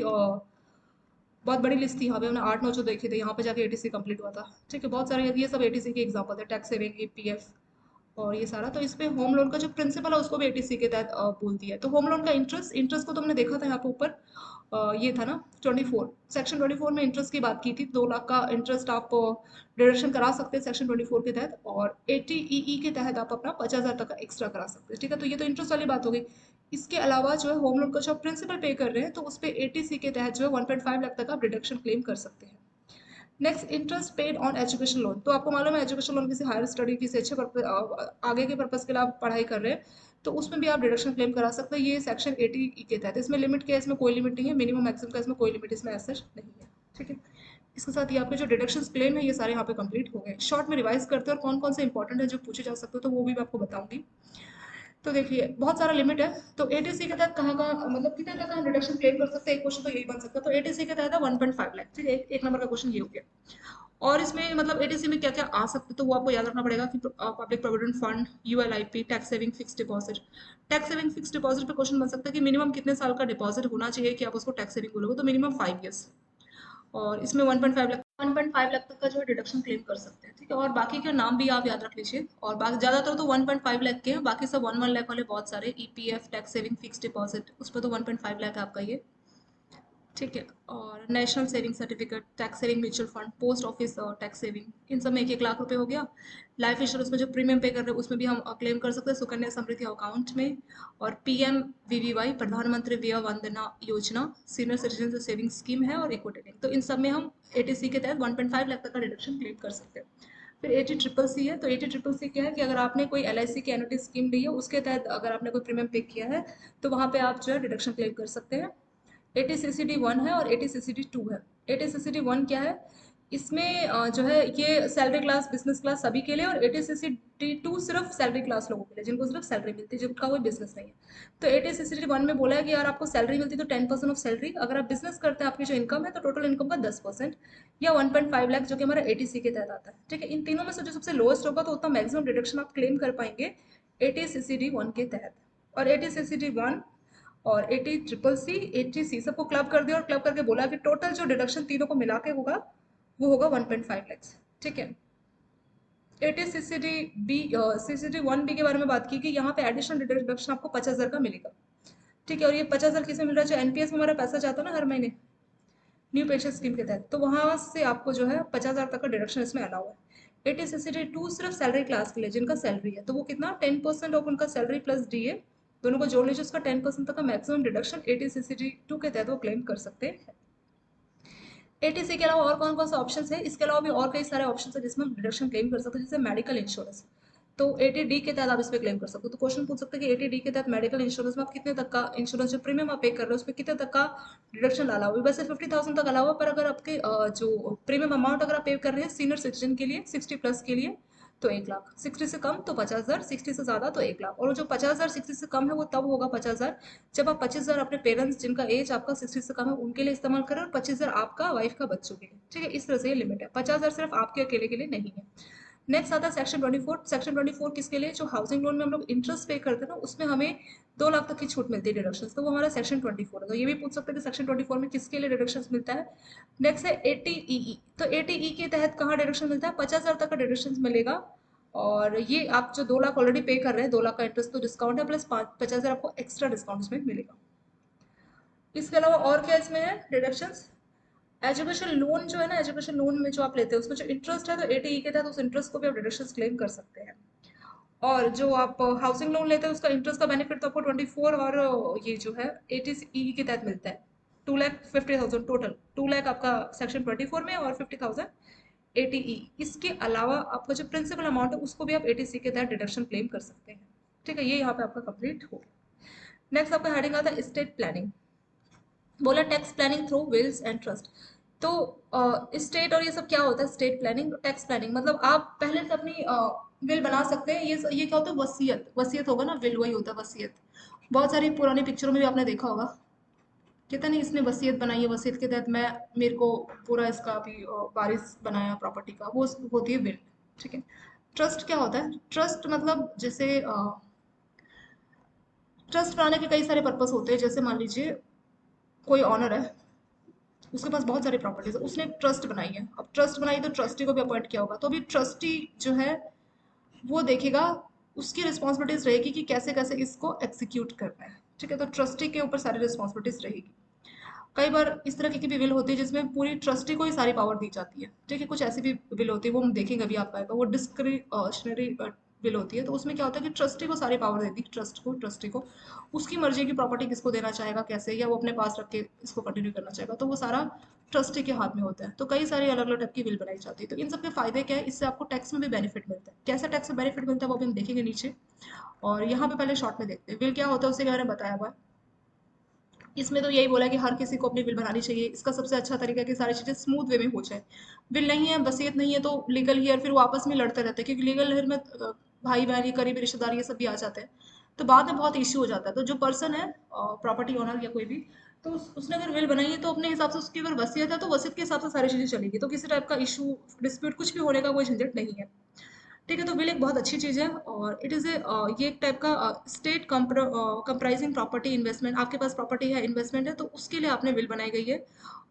बहुत बड़ी लिस्ट थी, यहाँ पे हमने 8-9 जो देखे थे, यहाँ पे जाके एटीसी कंप्लीट हुआ था, ठीक है। बहुत सारे ये सब एटीसी के एग्जाम्पल है, टैक्स सेविंग, ईपीएफ और ये सारा। तो इसमें होम लोन का जो प्रिंसिपल है उसको भी एटीसी के तहत बोल दिया है। तो होम लोन का इंटरेस्ट, इंटरेस्ट को तो हमने देखा था यहाँ पे ऊपर, ये था ना 24, सेक्शन 24 में इंटरेस्ट की बात की थी, 2 लाख का इंटरेस्ट आप डिडक्शन करा सकते हैं सेक्शन 24 के तहत, और एटीईई के तहत आप अपना 50,000 तक का एक्स्ट्रा करा सकते हैं, ठीक है। तो ये तो इंटरेस्ट वाली बात हो गई। इसके अलावा जो है होम लोन का जो प्रिंसिपल पे कर रहे हैं, तो उस पर एटीसी के तहत जो है 1.5 लाख तक आप डिडक्शन क्लेम कर सकते हैं। Next, interest paid on education loan. तो आपको मालूम है एजुकेशन लोन किसी हायर स्टडी, किसी अच्छे आगे के पर्पज के लिए आप पढ़ाई कर रहे हैं, तो उसमें भी आप डिडक्शन क्लेम करा सकते हैं, ये सेक्शन 80 के तहत। इसमें लिमिट क्या है, इसमें कोई लिमिट नहीं है, मिनिमम मैक्सिमम का इसमें कोई लिमिट इसमें ऐसा नहीं है, ठीक है। इसके साथ ये आपके जो डिडक्शन क्लेम है ये सारे यहाँ पे कंप्लीट हो गए। शॉर्ट में रिवाइज करते हैं और कौन कौन से इंपॉर्टेंट है जो पूछे जा सकते हो, तो वो भी मैं आपको बताऊंगी। तो देखिए बहुत सारा लिमिट है। तो एटीसी के तहत कहाँ कहाँ, मतलब कितने तक हम रिडक्शन क्लेम कर सकते हैं, एक क्वेश्चन तो यही बन सकता है। तो एटीसी के तहत है 1.5 लाख, ठीक है। एक नंबर का क्वेश्चन ये हो गया। और इसमें मतलब एटीसी में क्या क्या आ सकते, तो वो आपको याद रखना पड़ेगा कि public provident fund, ULIP, tax saving fix deposit. Tax saving fix deposit पे क्वेश्चन बन सकता है कि मिनिमम कितने साल का डिपॉजिट होना चाहिए कि आप उसको टैक्स सेविंग बोलोगे, तो मिनिमम 5 ईयर्स। और इसमें 1.5 लाख तक का जो है डिडक्शन क्लेम कर सकते हैं, ठीक है। और बाकी के नाम भी आप याद रख लीजिए। और बाकी ज़्यादातर तो 1.5 लाख के हैं, बाकी सब 1 लाख वाले बहुत सारे, EPF, tax saving fix deposit, उस पर तो 1.5 लाख है आपका ये, ठीक है। और national saving certificate, tax saving mutual fund, post office और टैक्स सेविंग, इन सब में 1-1 लाख रुपए हो गया। लाइफ इंश्योरेंस में जो प्रीमियम पे कर रहे हैं उसमें भी हम क्लेम कर सकते हैं सुकन्या समृद्धि अकाउंट में। और पीएमवीवीवाई, प्रधानमंत्री व्यय वंदना योजना, सीनियर सिटीजन जो सेविंग स्कीम है, और इक्विटी लिंक, तो इन सब में हम एटीसी के तहत 1.5 लाख तक का डिडक्शन क्लेम कर सकते हैं। फिर एटी ट्रिपल सी है। तो एटी ट्रिपल सी क्या है कि अगर आपने कोई एलआईसी की एनुटी स्कीम ली है, उसके तहत अगर आपने कोई प्रीमियम पे किया है, तो वहाँ पे आप जो है डिडक्शन क्लेम कर सकते हैं। ATCCD 1 है और ATCCD 2 है। ATCCD 1 क्या है, इसमें जो है ये सैलरी क्लास, बिजनेस क्लास सभी के लिए, और ATCCD 2 सिर्फ सैलरी क्लास लोगों के लिए जिनको सिर्फ सैलरी मिलती है, जिनका कोई बिजनेस नहीं है। तो ATCCD 1 में बोला है कि यार आपको सैलरी मिलती है तो 10% ऑफ सैलरी, अगर आप बिजनेस करते हैं आपकी जो इनकम है तो टोटल इनकम का 10%, या 1.5 लाख जो कि हमारा एटीसी के तहत आता है, ठीक है। इन तीनों में से जो सबसे लोएस्ट होगा तो उतना मैक्सिमम डिडक्शन आप क्लेम कर पाएंगे ATCCD 1 के तहत। और ATCCD 1 और ATCCC सबको क्लब कर दिया और क्लब करके बोला कि टोटल जो डिडक्शन तीनों को मिला के होगा वो होगा 1.5 लैक्स, ठीक है। ATCCD1 बी के बारे में बात की कि यहाँ पे एडिशनल डिडक्शन आपको 50,000 का मिलेगा, ठीक है। और ये 50,000 किसमें मिल रहा है, जो एनपीएस में हमारा पैसा जाता है ना हर महीने, न्यू पेंशन स्कीम के तहत, तो वहां से आपको जो है 50,000 तक का डिडक्शन इसमें अलाउ है। 80/62 सिर्फ सैलरी क्लास के लिए जिनका सैलरी है, तो वो कितना 10% ऑफ उनका सैलरी प्लस डीए दोनों को जोड़ लीजिए, उसका 10% तक का मैक्सिमम डिडक्शन 80/62 के तहत वो क्लेम कर सकते हैं। 80 के अलावा और कौन कौन सा ऑप्शन है, इसके अलावा भी और कई सारे ऑप्शन है जिसमें हम डिडक्शन क्लेम कर सकते हैं, जैसे मेडिकल इंश्योरेंस। तो 80D के तहत आप इस पे क्लेम कर सकते हो। तो क्वेश्चन पूछ सकते हैं कि 80D के तहत मेडिकल इंश्योरेंस में आप कितने तक का इंश्योरेंस जो प्रीमियम आप पे कर रहे हो उसमें कितने तक का डिडक्शन डाला हुआ है। वैसे 50,000 तक अलावा, पर अगर आपके जो प्रीमियम अमाउंट अगर आप पे कर रहे हैं सीनियर सिटीजन के लिए 60+ के लिए तो 1 लाख, 60 से कम तो 50,000, 60 से ज़्यादा तो 1 लाख। और जो 50,000 60 से कम है वो तब होगा 50,000 जब आप 25,000 अपने पेरेंट्स जिनका एज आपका 60 से कम है उनके लिए इस्तेमाल करें, और 25,000 आपका वाइफ का बच्चों के लिए। ठीक है, इस तरह से ये लिमिट है, 50,000 सिर्फ आपके अकेले के लिए नहीं है। नेक्स्ट आता है सेक्शन 24। सेक्शन 24 किसके लिए, जो हाउसिंग लोन में हम लोग इंटरेस्ट पे करते हैं ना, उसमें हमें 2 लाख तक की छूट मिलती है डिडक्शन, तो वो हमारा सेक्शन 24 है। तो ये भी पूछ सकते हैं कि सेक्शन 24 में किसके लिए डिडक्शन मिलता है। नेक्स्ट है 80EE। तो 80E के तहत कहाँ डिडक्शन मिलता है, 50,000 तक का डिडक्शन मिलेगा। और ये आप जो 2 लाख ऑलरेडी पे कर रहे हैं, 2 लाख का इंटरेस्ट तो डिस्काउंट है, प्लस 50,000 आपको एक्स्ट्रा डिस्काउंट इसमें मिलेगा। इसके अलावा और क्या इसमें है डिडक्शंस। एजुकेशन लोन जो है ना, एजुकेशन लोन में जो आप लेते हैं उसमें जो इंटरेस्ट है, तो 80E के तहत उस इंटरेस्ट को भी आप डिडक्शन क्लेम कर सकते हैं। और जो आप हाउसिंग लोन लेते हैं उसका इंटरेस्ट का बेनिफिट तो आपको 24 और ये जो है 80E के तहत मिलता है। 2,50,000 टोटल, 2 लाख आपका सेक्शन 24 में और 50,000 80E। इसके अलावा आपका जो प्रिंसिपल अमाउंट है उसको भी आप 80C के तहत डिडक्शन क्लेम कर सकते हैं। ठीक है, ये यहाँ पे आपका कंप्लीट हो गया। नेक्स्ट आपका हेडिंग आता है स्टेट प्लानिंग। बोला tax planning through wills and trust. तो स्टेट और ये सब क्या होता है, स्टेट प्लानिंग टैक्स प्लानिंग मतलब आप पहले से अपनी विल बना सकते हैं। ये क्या होता है, वसीयत, वसीयत होगा ना, विल वही होता है वसीयत। बहुत सारी पुरानी पिक्चरों में भी आपने देखा होगा, कहता नहीं इसने वसीयत बनाई है, वसीयत के तहत मैं मेरे को पूरा इसका अभी वारिस बनाया प्रॉपर्टी का, वो होती है विल। ठीक है। ट्रस्ट क्या होता है, ट्रस्ट मतलब जैसे ट्रस्ट बनाने के कई सारे पर्पस होते हैं। जैसे मान लीजिए कोई ऑनर है, उसके पास बहुत सारी प्रॉपर्टीज है, उसने एक ट्रस्ट बनाई है। अब ट्रस्ट बनाई तो ट्रस्टी को भी अपॉइंट किया होगा, तो अभी ट्रस्टी जो है वो देखेगा, उसकी रिस्पॉन्सिबिलिटीज रहेगी कि कैसे कैसे इसको एग्जीक्यूट करना है। ठीक है, तो ट्रस्टी के ऊपर सारी रिस्पॉन्सिबिलिटीज रहेगी। कई बार इस तरह की भी विल होती है जिसमें पूरी ट्रस्टी को ही सारी पावर दी जाती है। ठीक है, कुछ ऐसी भी विल होती है, वो हम देखेंगे अभी आपका आएगा, वो डिस्क्रिशनरी विल होती है। तो उसमें क्या होता है कि ट्रस्टी को सारी पावर देती है, ट्रस्ट को, ट्रस्टी को उसकी मर्जी की प्रॉपर्टी किसको देना चाहेगा, कैसे, या वो अपने पास रख के इसको कंटिन्यू करना चाहेगा, तो वो सारा ट्रस्टी के हाथ में होता है। तो कई सारी अलग अलग टाइप की विल बनाई जाती है। तो इन सब के फायदे क्या है, इससे आपको टैक्स में भी बेनिफिट मिलता है। कैसा टैक्स में बेनिफिट मिलता है वो भी हम देखेंगे नीचे। और यहाँ पे पहले शॉर्ट में देखते हैं विल क्या होता है, उसी के बारे में बताया हुआ है। इसमें तो यही बोला है कि हर किसी को अपनी विल बनानी चाहिए। इसका सबसे अच्छा तरीका है कि सारी चीज़ें स्मूथ वे में हो जाए। विल नहीं है, वसीयत नहीं है, तो लीगल हियर फिर वो आपस में लड़ते रहते हैं, क्योंकि लीगल हियर में भाई बहन ये करीबी रिश्तेदार ये सब भी आ जाते हैं, तो बाद में बहुत इश्यू हो जाता है। तो जो पर्सन है प्रॉपर्टी ओनर या कोई भी, तो उसने अगर विल बनाई है तो अपने हिसाब से, उसकी अगर वसीयत है तो वसीयत के हिसाब से सारी चीज़ें चलेगी, तो किसी टाइप का इशू डिस्प्यूट कुछ भी होने का कोई झंझट नहीं है। ठीक है, तो विल एक बहुत अच्छी चीज़ है, और इट इज़ ए ये एक टाइप का स्टेट कंप्राइजिंग प्रॉपर्टी इन्वेस्टमेंट। आपके पास प्रॉपर्टी है, इन्वेस्टमेंट है, तो उसके लिए आपने विल बनाई गई है।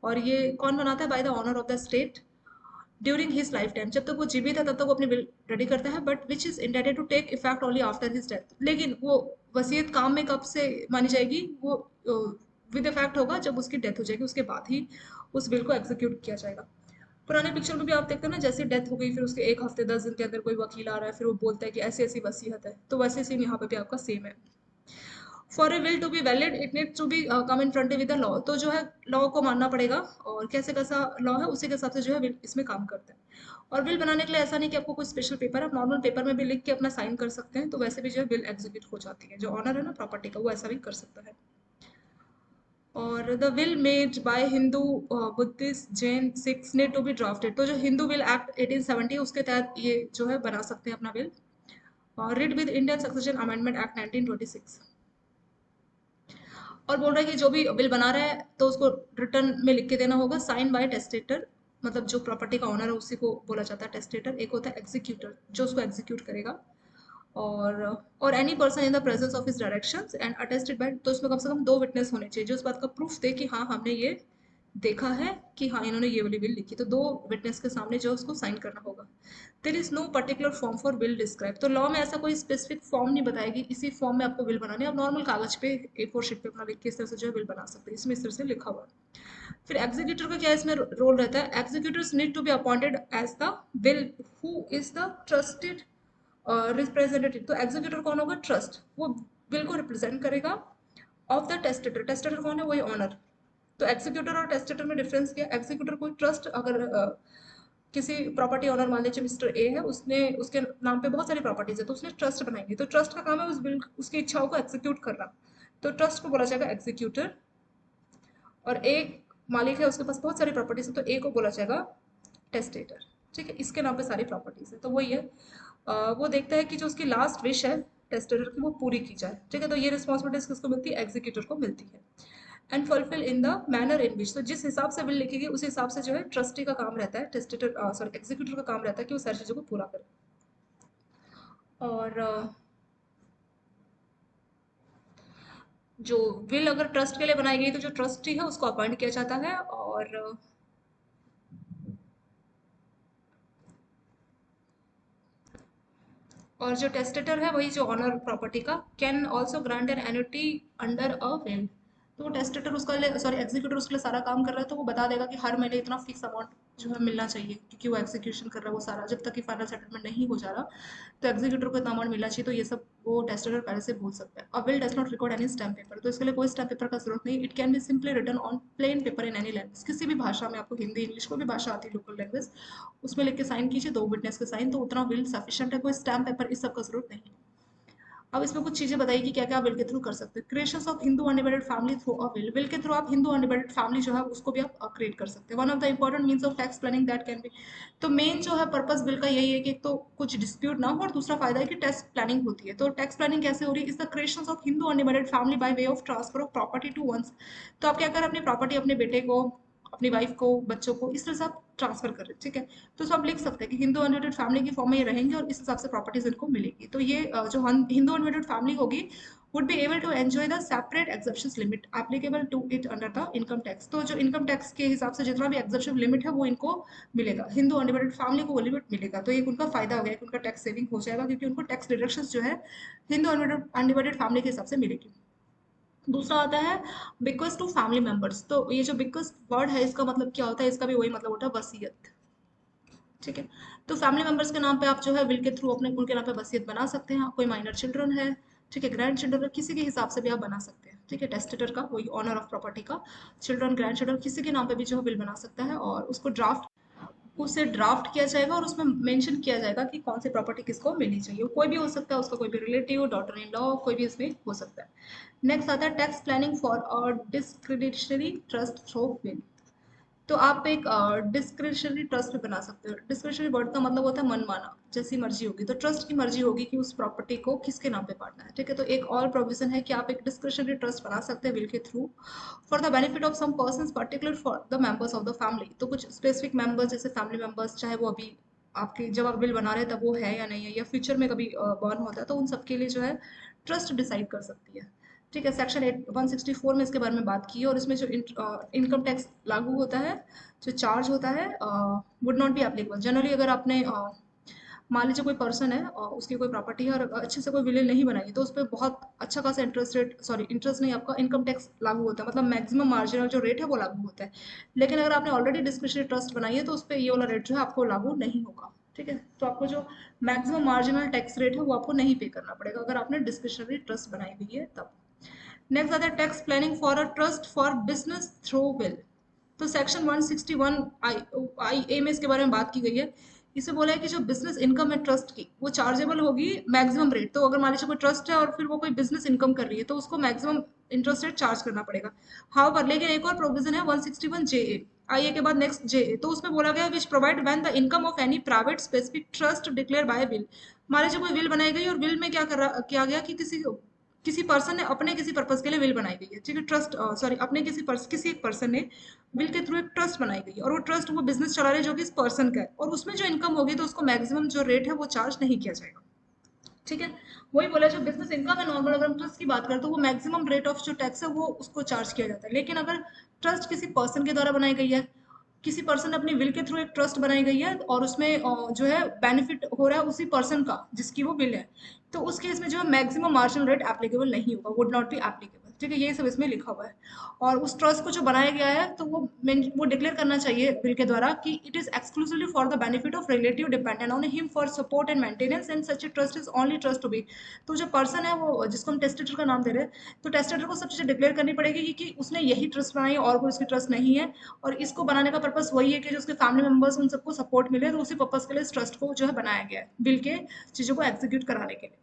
और ये कौन बनाता है, by the owner of the estate during his life time. जब तक वो जीवित है तब तक वो अपनी विल रेडी करता है, but which is intended to take effect only after his death. लेकिन वो वसीयत काम में कब से मानी जाएगी, वो विद इफेक्ट होगा जब उसकी डेथ हो जाएगी, उसके बाद ही उस विल को एग्जीक्यूट किया जाएगा। पुराने पिक्चर में भी आप देखते हैं ना, जैसे डेथ हो गई फिर उसके 1 हफ्ते 10 दिन के अंदर कोई वकील आ रहा है, फिर वो बोलता है कि ऐसी ऐसी वसीयत है, तो वैसे सेम यहाँ पे भी आपका सेम है। For a will to be valid it needs to be come in front with the law. तो जो है लॉ को मानना पड़ेगा, और कैसे कैसा लॉ है उसी के हिसाब से जो है विल इसमें काम करता है। और विल बनाने के लिए ऐसा नहीं कि आपको कोई स्पेशल पेपर, आप नॉर्मल पेपर में भी लिख के अपना साइन कर सकते हैं, तो वैसे भी जो है विल एग्जीक्यूट हो जाती है। जो ऑनर है ना प्रॉपर्टी का, वो ऐसा भी कर सकता है। और the will made by Hindu, Buddhist, Jain, Sikhs ने टू बी ड्राफ्टेड। तो जो हिंदू विल एक्ट 1870 उसके तहत ये जो है बना सकते हैं अपना विल। और read with Indian succession amendment act 1926। और बोल रहा है कि जो भी बिल बना रहा है तो उसको रिटर्न में लिख के देना होगा, साइन बाय टेस्टेटर। मतलब जो प्रॉपर्टी का ओनर है उसी को बोला जाता है टेस्टेटर। एक होता है एग्जीक्यूटर जो उसको एग्जीक्यूट करेगा। और any person in the presence of his directions and attested bye. तो इसमें कम से कम 2 विटनेस होने चाहिए जो इस बात का प्रूफ दे कि हाँ हमने ये देखा है कि हाँ इन्होंने ये वाली विल लिखी, तो दो विटनेस के सामने जो उसको साइन करना होगा। There is no particular form for will describe, तो लॉ में ऐसा कोई स्पेसिफिक फॉर्म नहीं बताएगी इसी फॉर्म में आपको विल बनानी है। आप नॉर्मल कागज पे A4 शीट पे अपना लिख के इस तरह से जो है विल बना सकते हैं, इसमें इस तरह से लिखा हुआ है। फिर एग्जीक्यूटर का क्या इसमें रोल रहता है, executors need to be appointed as the will who is the trusted representative. तो एग्जीक्यूटर कौन होगा, ट्रस्ट, वो विल को रिप्रेजेंट करेगा ऑफ द टेस्टेटर। टेस्टेटर कौन है, वही ऑनर। तो एग्जीक्यूटर और टेस्टेटर में डिफरेंस क्या, एग्जीक्यूटर कोई ट्रस्ट, अगर किसी प्रॉपर्टी ऑनर मान लीजिए मिस्टर ए है, उसने उसके नाम पे बहुत सारी प्रॉपर्टीज है तो उसने ट्रस्ट बनाएंगे, तो ट्रस्ट का काम है उस बिल उसकी इच्छाओं को एग्जीक्यूट करना, तो ट्रस्ट को बोला जाएगा एग्जीक्यूटर। और एक मालिक है उसके पास बहुत सारी प्रॉपर्टीज है तो ए को बोला जाएगा टेस्टेटर। ठीक है, इसके नाम पे सारी प्रॉपर्टीज है, तो वही है वो देखता है कि जो उसकी लास्ट विश है टेस्टेटर की वो पूरी की जाए। ठीक है, तो ये रिस्पॉन्सिबिलिटीज किसको मिलती है, एग्जीक्यूटर को मिलती है। And fulfil in the manner in which, तो जिस हिसाब से बिल लिखेगी उस हिसाब से जो है ट्रस्टी का काम रहता है, टेस्टेटर सॉरी एग्जीक्यूटर का काम रहता है कि वो सारी चीज़ों को पूरा करे। और जो विल अगर ट्रस्ट के लिए बनाई गई तो जो ट्रस्टी है उसको अपॉइंट किया जाता है। और जो टेस्टेटर है वही जो ऑनर प्रॉपर्टी का can also grant an annuity under a will. तो वो टेस्टेटर उसका लिए सॉरी एग्जीक्यूटर उसके लिए सारा काम कर रहा है, तो वो बता देगा कि हर महीने इतना फिक्स अमाउंट जो है मिलना चाहिए, क्योंकि वो एग्जीक्यूशन कर रहा है वो सारा, जब तक कि फाइनल सेटलमेंट नहीं हो जा रहा तो एग्जीक्यूटर को इतना अमाउंट मिलना चाहिए, तो ये सब वो टेस्टेटर पहले से बोल सकता है। A will does not record any stamp paper, तो इसके लिए कोई स्टैम्प पेपर का जरूरत नहीं, it can be simply written on plain paper in any language, किसी भी भाषा में, आपको हिंदी इंग्लिश कोई भी भाषा आती है लोकल लैंग्वेज, उसमें लिख के साइन कीजिए, दो विटनेस के साइन, तो उतना विल सफिशिएंट है, कोई स्टैम्प पेपर इस सब का जरूरत नहीं है। अब इसमें कुछ चीजें बताइए कि क्या क्या विल के थ्रू कर सकते हैं। Creation of Hindu undivided family through a will, will के थ्रू आप हिंदू अनडिवाइडेड फैमिली जो है उसको भी आप क्रिएट कर सकते हैं। One of the important means of tax planning that can be, तो मेन जो है पर्पस बिल का यही है कि एक तो कुछ डिस्प्यूट ना हो, और दूसरा फायदा है कि टैक्स प्लानिंग होती है। तो टैक्स प्लानिंग कैसे हो रही है, is the creation of Hindu undivided family by way of transfer of property to once. तो आप क्या कर अपनी प्रॉपर्टी अपने बेटे को, अपनी वाइफ को, बच्चों को, इस तरह से आप ट्रांसफर कर रहे हैं। ठीक है, तो इसको आप लिख सकते हैं कि हिंदू अनडिवाइडेड फैमिली की फॉर्म में ये रहेंगे और इस हिसाब से प्रॉपर्टीज इनको मिलेगी। तो ये जो हिंदू अनडिवाइडेड फैमिली होगी would be able to enjoy the separate exemptions limit applicable to it under the income tax। तो जो इनकम टैक्स के हिसाब से जितना भी एग्जम्पशन लिमिट है वो इनको मिलेगा, हिंदू अनडिवाइडेड फैमिली को वो लिमिट मिलेगा, तो एक उनका फायदा हो गया, एक उनका टैक्स सेविंग हो जाएगा, क्योंकि उनको टैक्स डिडक्शन जो है हिंदू अनडिवाइडेड फैमिली के हिसाब से मिलेगी। दूसरा आता है बिक्वेस्ट टू फैमिली मेंबर्स, तो ये जो बिक्वेस्ट वर्ड है इसका मतलब क्या होता है, इसका भी वही मतलब होता है वसीयत। ठीक है, तो फैमिली मेंबर्स के नाम पे आप जो है विल के थ्रू अपने उनके नाम पे वसीयत बना सकते हैं। कोई माइनर चिल्ड्रन है, ठीक है, ग्रैंड चिल्ड्रन, किसी के हिसाब से भी आप बना सकते हैं। ठीक है, टेस्टेटर का वही ऑनर ऑफ प्रॉपर्टी का चिल्ड्रन, ग्रैंड चिल्ड्रन, किसी के नाम पे भी जो है विल बना सकता है, और उसको ड्राफ्ट उसे ड्राफ्ट किया जाएगा और उसमें मेंशन किया जाएगा कि कौन सी प्रॉपर्टी किसको मिलनी चाहिए। कोई भी हो सकता है, उसका कोई भी रिलेटिव, डॉटर इन लॉ, कोई भी इसमें हो सकता है। नेक्स्ट आता है tax planning for a discretionary trust through will. तो आप एक डिस्क्रिशनरी ट्रस्ट भी बना सकते हो। डिस्क्रिशनरी वर्ड का मतलब होता है मनमाना, जैसी मर्जी होगी, तो ट्रस्ट की मर्जी होगी कि उस प्रॉपर्टी को किसके नाम पे बांटना है। ठीक है, तो एक और प्रोविजन है कि आप एक डिस्क्रिशनरी ट्रस्ट बना सकते हैं विल के through for the benefit of some persons particular for the members of the family. तो कुछ स्पेसिफिक मेंबर्स जैसे फैमिली मेंबर्स, चाहे वो अभी आपके जब आप बिल बना रहे हैं तब वो है या नहीं है, या फ्यूचर में कभी बॉर्न होता है, तो उन सबके लिए जो है ट्रस्ट डिसाइड कर सकती है। ठीक है, सेक्शन 164 में इसके बारे में बात की है, और इसमें जो इनकम टैक्स लागू होता है, जो चार्ज होता है, would not be applicable generally. अगर आपने मान लीजिए कोई पर्सन है और उसकी कोई प्रॉपर्टी है और अच्छे से कोई विलेज नहीं बनाई, तो उस पर बहुत अच्छा खासा इंटरेस्ट रेट, सॉरी इंटरेस्ट नहीं, आपका इनकम टैक्स लागू होता है, मतलब मैक्सिमम मार्जिनल जो रेट है वो लागू होता है। लेकिन अगर आपने ऑलरेडी डिस्क्रिशनरी ट्रस्ट बनाई है तो उस पर ये वाला रेट जो है आपको लागू नहीं होगा। ठीक है, तो आपको जो मैक्सिमम मार्जिनल टैक्स रेट है वो आपको नहीं पे करना पड़ेगा अगर आपने डिस्क्रिशनरी ट्रस्ट बनाई हुई है तब। नेक्स्ट आता है tax planning for a trust for business through will. तो सेक्शन 161 आई ए में इसके बारे में बात की गई है। इसमें बोला है कि जो बिजनेस इनकम है ट्रस्ट की वो चार्जेबल होगी मैक्सिमम रेट। तो अगर मान लीजिए कोई ट्रस्ट है और फिर वो कोई बिजनेस इनकम कर रही है तो उसको मैक्सिमम इंटरेस्ट रेट चार्ज करना पड़ेगा। हाँ, पर लेकिन एक और प्रोविजन है 161 जे ए, आई ए के बाद नेक्स्ट जे ए, तो उसमें बोला गया which provide when the income of any private specific trust declare by will. मान लीजिए कोई विल बनाई गई और विल में क्या कर रहा किया गया कि किसी पर्सन ने अपने किसी पर्पज के लिए विल बनाई गई है। ठीक है, ट्रस्ट सॉरी अपने किसी एक पर्सन ने विल के थ्रू एक ट्रस्ट बनाई गई है, और वो ट्रस्ट वो बिजनेस चला रहे हैं जो कि इस पर्सन का है, और उसमें जो इनकम होगी तो उसको मैक्सिमम जो रेट है वो चार्ज नहीं किया जाएगा। ठीक है। वही बोला, जो बिजनेस इनकम है नॉर्मल, अगर हम ट्रस्ट की बात करें तो वो मैक्सिमम रेट ऑफ जो टैक्स है वो उसको चार्ज किया जाता है। लेकिन अगर ट्रस्ट किसी पर्सन के द्वारा बनाई गई है, किसी पर्सन ने अपनी विल के थ्रू एक ट्रस्ट बनाई गई है और उसमें जो है बेनिफिट हो रहा है उसी पर्सन का जिसकी वो विल है, तो उस केस में जो है मैक्सिमम मार्जिनल रेट एप्लीकेबल नहीं होगा, वुड नॉट बी एप्लीकेबल। ठीक है, ये सब इसमें लिखा हुआ है। और उस ट्रस्ट को जो बनाया गया है तो वो डिक्लेयर करना चाहिए बिल के द्वारा कि it is exclusively for the benefit of relative dependent on him for support and maintenance and such a trust is only trust to be. तो जो पर्सन है वो जिसको हम टेस्टेटर का नाम दे रहे हैं, तो टेस्टेटर को सब चीज़ें डिक्लेयर करनी पड़ेगी कि उसने यही ट्रस्ट बनाई है और कोई उसकी ट्रस्ट नहीं है। और इसको बनाने का पर्पस वही है कि जो उसके फैमिली मेंबर्स उन सबको सपोर्ट मिले, तो उसी पर्पस के लिए इस ट्रस्ट को जो है बनाया गया है, बिल के चीज़ों को एग्जीक्यूट कराने के लिए।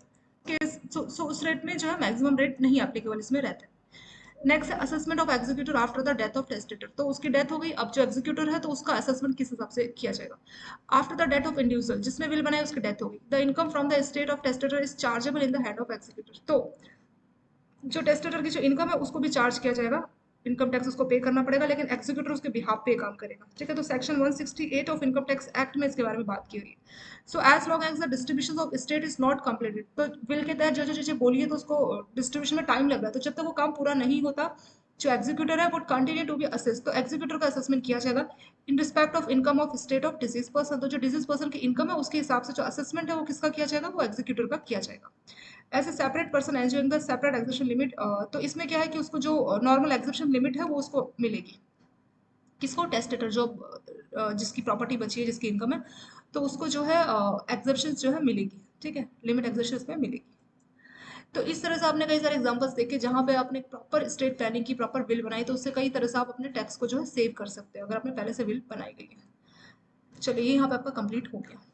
सो उस रेट में जो है मैक्सिमम रेट नहीं एप्लीकेबल इसमें रहता है। नेक्स्ट है assessment of executor after the death of testator. तो उसकी डेथ हो गई, अब जो एग्जीक्यूटर है तो उसका असेसमेंट किस हिसाब से किया जाएगा। After the death of individual, जिसमें विल बनाए उसकी डेथ हो गई, the income from the state of testator is chargeable in the hand of executor. तो जो टेस्टेटर की जो इनकम है उसको भी चार्ज किया जाएगा, इनकम टैक्स उसको पे करना पड़ेगा, लेकिन एग्जीक्यूटर उसके बिहाफ पे काम करेगा। ठीक है, तो section 168 of income tax act में इसके बारे में बात की हुई है। So as long as the distribution of estate is not completed, तो बिल के तहत जो जो चीजें बोली है तो उसको डिस्ट्रीब्यूशन में टाइम लग रहा है, तो जब तक वो काम पूरा नहीं होता जो एग्जीक्यूटर है वो कंटिन्यू टू बी असेस, तो एग्जीक्यूटर का असेसमेंट किया जाएगा in respect of income of state of disease person. तो जो डिजीज पर्सन की इनकम है उसके हिसाब से जो असेसमेंट है वो किसका किया जाएगा, वो एग्जीक्यूटर का किया जाएगा। As a separate person enjoying the separate exhibition limit. तो इसमें क्या है कि उसको जो नॉर्मल एग्जिबिशन लिमिट है वो उसको मिलेगी, किसको, टेस्टेटर, जो जिसकी प्रॉपर्टी बची है, जिसकी इनकम है, तो उसको जो है एग्जिबिशन जो है मिलेगी। ठीक है, लिमिट एग्जिबिशन में मिलेगी। तो इस तरह से आपने कई सारे एग्जांपल्स देखे जहां पे आपने प्रॉपर स्टेट प्लानिंग की, प्रॉपर बिल बनाई, तो उससे कई तरह से आप अपने टैक्स को जो है सेव कर सकते हैं अगर आपने पहले से बिल बनाई गई है। चलिए, ये यहाँ पे आपका कंप्लीट हो गया।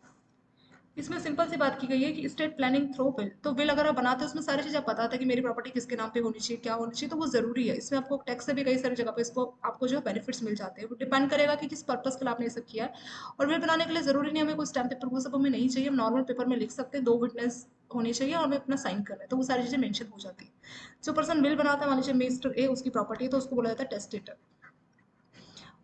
इसमें सिंपल सी बात की गई है कि स्टेट प्लानिंग थ्रो बिल, तो बिल अगर आप बनाते हो उसमें सारी चीज़ आप बताते हैं कि मेरी प्रॉपर्टी किसके नाम पे होनी चाहिए, क्या होनी चाहिए, तो वो जरूरी है। इसमें आपको टैक्स से भी कई सारी जगह पे इसको आपको जो है बेनिफिट्स मिल जाते हैं, वो डिपेंड करेगा कि किस पर्पस के लिए आपने ये सब किया है। और बिल बनाने के लिए जरूरी नहीं हमें कोई स्टैम्प पेपर वो सब हमें नहीं चाहिए, हम नॉर्मल पेपर में लिख सकते हैं, 2 विटनेस होनी चाहिए और हमें अपना साइन करना है, तो वो सारी चीज़ें मेंशन हो जाती है। जो पर्सन बिल बनाता है, मान लीजिए मिस्टर ए उसकी प्रॉपर्टी है, तो उसको बोला जाता है टेस्टेटर,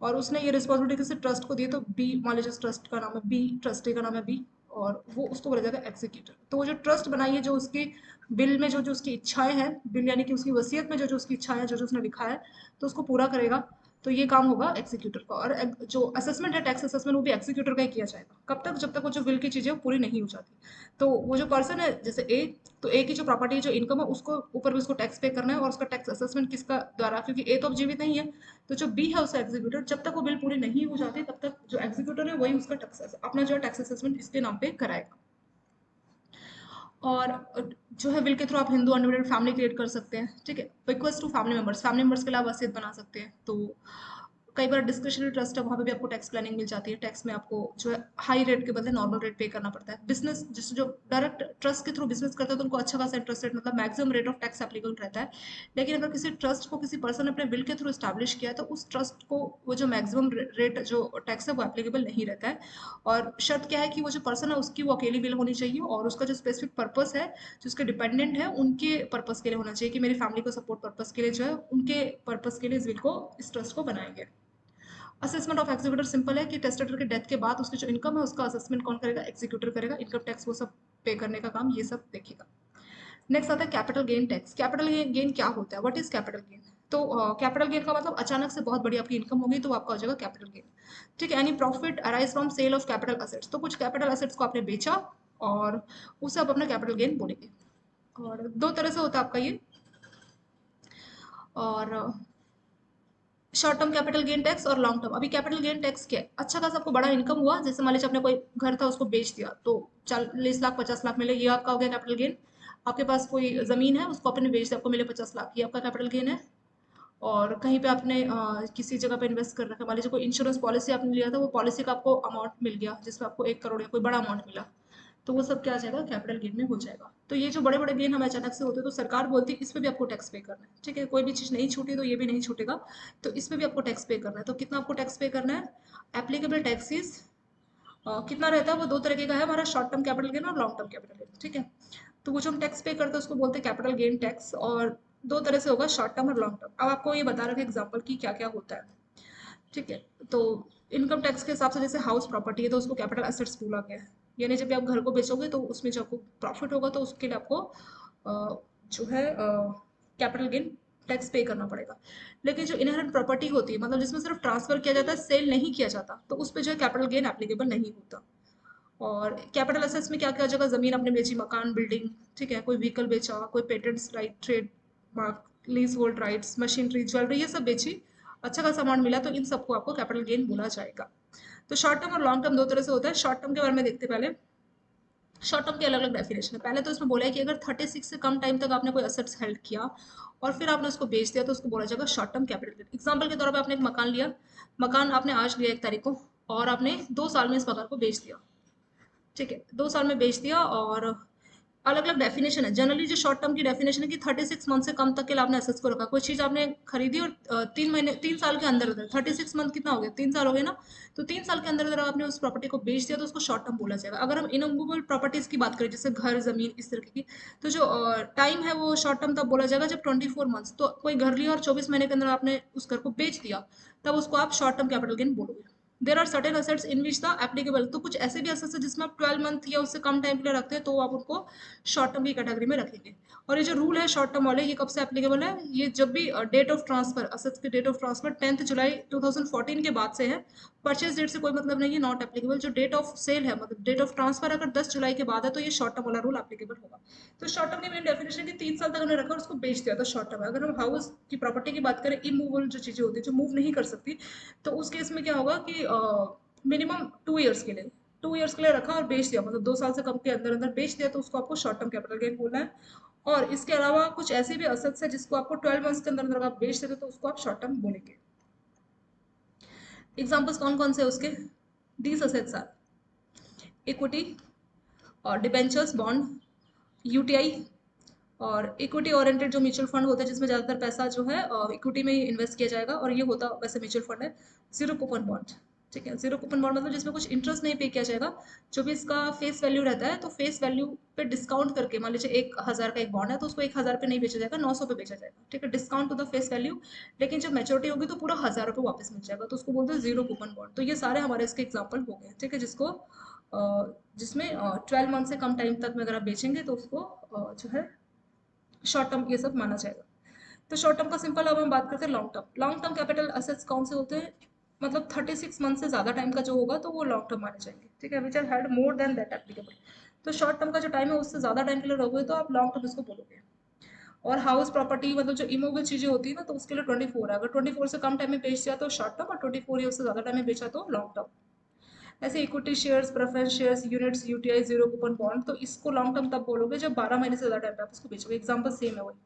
और उसने ये रिस्पॉन्सिबिलिटी किसी ट्रस्ट को दी है, तो बी, मान लीजिए ट्रस्ट का नाम है बी, ट्रस्टी का नाम है बी, और वो उसको बोला जाता है एग्जीक्यूटर। तो वो जो ट्रस्ट बनाई है, जो उसकी बिल में जो जो उसकी इच्छाएं हैं, बिल यानी कि उसकी वसीयत में जो जो उसकी इच्छाएं हैं, जो जो उसने लिखा है, तो उसको पूरा करेगा। तो ये काम होगा एग्जीक्यूटर का। और जो असेसमेंट है, टैक्स असेसमेंट, वो भी एग्जीक्यूटर का ही किया जाएगा। कब तक, जब तक वो जो बिल की चीजें पूरी नहीं हो जाती। तो वो जो पर्सन है जैसे ए, तो ए की जो प्रॉपर्टी, जो इनकम है, उसको ऊपर भी उसको टैक्स पे करना है, और उसका टैक्स असेसमेंट किसका द्वारा, क्योंकि ए तो अब जीवित नहीं है, तो जो बी है उसका एग्जीक्यूटर, जब तक वो बिल पूरी नहीं हो जाती तब तक जो एग्जीक्यूटर है वही उसका टैक्स अपना जो है टैक्स असेसमेंट इसके नाम पे कराएगा। और जो है बिल के थ्रू आप हिंदू अनडिवाइडेड फैमिली क्रिएट कर सकते हैं। ठीक है, रिक्वेस्ट टू फैमिली मेंबर्स के अलावा वसीयत बना सकते हैं। तो कई बार डिस्क्रिशनरी ट्रस्ट है, वहाँ पे भी आपको टैक्स प्लानिंग मिल जाती है। टैक्स में आपको जो है हाई रेट के बदले नॉर्मल रेट पे करना पड़ता है। बिजनेस जिस जो डायरेक्ट ट्रस्ट के थ्रू बिजनेस करते हैं तो उनको अच्छा खासा इंटरेस्ट रेट, मतलब maximum rate of tax applicable रहता है। लेकिन अगर किसी ट्रस्ट को किसी पर्सन ने अपने बिल के थ्रू स्टैब्लिश किया है, तो उस ट्रस्ट को वो जो मैक्सिमम रेट जो टैक्स है वो एप्लीकेबल नहीं रहता है। और शर्त क्या है कि वो जो पर्सन है उसकी वो अकेली बिल होनी चाहिए, और उसका जो स्पेसिफिक पर्पस है, जो उसके डिपेंडेंट है उनके पर्पस के लिए होना चाहिए, कि मेरी फैमिली को सपोर्ट पर्पस के लिए जो है उनके पर्पस के लिए इस बिल को, इस ट्रस्ट को बनाएंगे। असेसमेंट ऑफ एग्जीक्यूटर सिंपल है कि टेस्टेटर के डेथ के बाद उसकी जो इनकम है उसका असेसमेंट कौन करेगा, एग्जीक्यूटर करेगा। इनकम टैक्स वो सब पे करने का काम ये सब देखेगा। नेक्स्ट आता है capital gain tax. Capital gain क्या होता है, व्हाट इज कैपिटल गेन। तो कैपिटल गेन का मतलब अचानक से बहुत बड़ी आपकी इनकम होगी तो आपका हो जाएगा कैपिटल गेन। ठीक है, any profit arise from sale of capital assets, तो कुछ कैपिटल असेट्स को आपने बेचा और उसे आप अपना कैपिटल गेन बोलेंगे। और दो तरह से होता है आपका ये। और short term capital gain tax और लॉन्ग टर्म। अभी कैपिटल गेन टैक्स क्या है, अच्छा खासा आपको बड़ा इनकम हुआ, जैसे मान लीजिए आपने कोई घर था उसको बेच दिया तो 40 लाख 50 लाख मिले, ये आपका हो गया कैपिटल गेन। आपके पास कोई जमीन है उसको आपने बेच दिया, आपको मिले 50 लाख, ये आपका कैपिटल गेन है। और कहीं पे आपने किसी जगह पे इन्वेस्ट कर रखा है, मान लीजिए कोई इंश्योरेंस पॉलिसी आपने लिया था, वो पॉलिसी का आपको अमाउंट मिल गया जिसमें आपको 1 करोड़ या कोई बड़ा अमाउंट मिला, तो वो सब क्या आ जाएगा, कैपिटल गेन में हो जाएगा। तो ये जो बड़े बड़े गेन हमें अचानक से होते हैं तो सरकार बोलती है इस पे भी आपको टैक्स पे करना है। ठीक है, कोई भी चीज़ नहीं छूटी तो ये भी नहीं छूटेगा, तो इस पे भी आपको टैक्स पे करना है। तो कितना आपको टैक्स पे करना है, एप्लीकेबल टैक्सेस कितना रहता है, वो दो तरीके का है हमारा, शॉर्ट टर्म कैपिटल गेन और लॉन्ग टर्म कैपिटल गेन। ठीक है, तो वो जो हम टैक्स पे करते हैं उसको बोलते हैं कैपिटल गेन टैक्स, और दो तरह से होगा, शॉर्ट टर्म और लॉन्ग टर्म। अब आपको ये बता रखा है एग्जाम्पल की क्या क्या होता है। ठीक है, तो इनकम टैक्स के हिसाब से जैसे हाउस प्रॉपर्टी है तो उसको कैपिटल एसेट्स बोला गया है, यानी जब भी आप घर को बेचोगे तो उसमें जो आपको प्रॉफिट होगा तो उसके लिए आपको जो है कैपिटल गेन टैक्स पे करना पड़ेगा। लेकिन जो इनहेरेंट प्रॉपर्टी होती है, मतलब जिसमें सिर्फ ट्रांसफर किया जाता है, सेल नहीं किया जाता, तो उस पर जो है कैपिटल गेन एप्लीकेबल नहीं होता। और कैपिटल एसेट्स में क्या क्या जगह, जमीन आपने बेची, मकान, बिल्डिंग, ठीक है, कोई व्हीकल बेचा, कोई patents right, trade mark, lease hold rights, machinery, jewellery, ये सब बेची, अच्छा खासा अमाउंट मिला, तो इन सबको आपको कैपिटल गेन बोला जाएगा। तो शॉर्ट टर्म और लॉन्ग टर्म दो तरह से होता है। शॉर्ट टर्म के बारे में देखते हैं पहले। शॉर्ट टर्म की अलग अलग डेफिनेशन है। पहले तो इसमें बोला है कि अगर 36 से कम टाइम तक आपने कोई असेट्स हेल्ड किया और फिर आपने उसको बेच दिया तो उसको बोला जाएगा short term capital gain. Example के तौर पर आपने एक मकान लिया, मकान आपने आज लिया 1 तारीख को, और आपने 2 साल में इस मकान को बेच दिया, ठीक है, 2 साल में बेच दिया। और अलग अलग डेफिनेशन है। जनरली जो शॉर्ट टर्म की डेफिनेशन है कि 36 मंथ से कम तक के लिए आपने एसेट्स को रखा। कोई चीज आपने खरीदी और 3 महीने, 3 साल के अंदर अंदर, 36 मंथ कितना हो गया, 3 साल हो गए ना, तो 3 साल के अंदर अंदर आपने उस प्रॉपर्टी को बेच दिया तो उसको शॉर्ट टर्म बोला जाएगा। अगर हम इनमूवेबल प्रॉपर्टीज की बात करें, जैसे घर, जमीन, इस तरीके की, तो जो टाइम है वो शॉर्ट टर्म तब बोला जाएगा जब 24 मंथ्स, तो कोई घर लिया और 24 महीने के अंदर आपने उस घर को बेच दिया, तब उसको आप शॉर्ट टर्म कैपिटल गेन बोलोगे। There are certain assets in which the applicable, तो कुछ ऐसे भी असेट्स है जिसमें आप 12 मंथ या उससे कम टाइम के लिए रखते हैं, तो आप उनको शॉर्ट टर्म की कैटेगरी में रखेंगे। और ये जो रूल है शॉर्ट टर्म वाले, ये कब से एप्लीकेबल है, ये जब भी डेट ऑफ ट्रांसफर, असेट्स की डेट ऑफ ट्रांसफर 10 जुलाई 2014 के बाद से है। परचेज डेट से कोई मतलब नहीं है, नॉट एप्लीकेबल। जो डेट ऑफ सेल है, मतलब डेट ऑफ ट्रांसफर अगर 10 जुलाई के बाद है तो ये शॉर्ट टर्म वाला रूल एप्लीकेबल होगा। तो शॉर्ट टर्म की मेन डेफिनेशन की 3 साल तक हमने रखा और उसको बेच दिया तो शॉर्ट टर्म है। अगर हम हाउस की प्रॉपर्टी की बात करें, इमूवेबल जो चीजें होती है जो मूव नहीं कर सकती, तो उस केस में क्या होगा कि मिनिमम 2 ईयर्स के लिए, 2 ईयर्स के लिए रखा और बेच दिया, मतलब 2 साल से कम के अंदर अंदर बेच दिया, तो उसको आपको शॉर्ट टर्म कैपिटल गेन बोलना है। और इसके अलावा कुछ ऐसे भी असेट्स है जिसको आपको 12 मंथ्स के अंदर अंदर आप बेच देते तो उसको आप शॉर्ट टर्म बोलेंगे। एग्जाम्पल्स कौन कौन से उसके? दीज असेट्स आर इक्विटी और डिबेंचर्स, बॉन्ड, यूटीआई, और इक्विटी ओरिएंटेड जो म्यूचुअल फंड होते हैं जिसमें ज्यादातर पैसा जो है इक्विटी में ही इन्वेस्ट किया जाएगा, और ये होता वैसे म्यूचुअल फंड है। जीरो कूपन बॉन्ड, ठीक है, जीरो कूपन बॉन्ड मतलब जिसमें कुछ इंटरेस्ट नहीं पे किया जाएगा, जो भी इसका फेस वैल्यू रहता है, तो फेस वैल्यू पे डिस्काउंट करके, मान लीजिए 1,000 का एक बॉन्ड है तो उसको 1,000 पे नहीं बेचा जाएगा, 900 पे बेचा जाएगा, ठीक है, discount to the face value. लेकिन जब मेच्योरिटी होगी तो पूरा 1,000 रुपये वापस मिल जाएगा, तो उसको बोलते हैं जीरो कूपन बॉन्ड। तो ये सारे हमारे इसके एग्जाम्पल हो गए, ठीक है, जिसमें 12 मंथ से कम टाइम तक में अगर आप बेचेंगे तो उसको जो है शॉर्ट टर्म ये सब माना जाएगा। तो शॉर्ट टर्म का सिंपल, अब हम बात करते हैं long term. Long term capital assets कौन से होते हैं? मतलब 36 मंथ से ज्यादा टाइम का जो होगा तो वो लॉन्ग टर्म माने जाएंगे, ठीक है, which are had more than that applicable. तो शॉर्ट टर्म का जो टाइम है उससे ज्यादा टाइम के लिए रहोगे तो आप लॉन्ग टर्म इसको बोलोगे। और हाउस प्रॉपर्टी मतलब जो इमूवेबल चीजें होती है ना, तो उसके लिए 24 है। अगर 24 से कम टाइम में बेच दिया तो शॉर्ट टर्म, और 24 या उससे ज्यादा टाइम में बेचा तो लॉन्ग टर्म। ऐसे equity shares, preference shares, units, UTI, zero coupon bond, तो इसको लॉन्ग टर्म तब बोलोगे जब 12 महीने से ज्यादा टाइम पे आप इसको बेचोगे। एग्जाम्पल सेम है वही,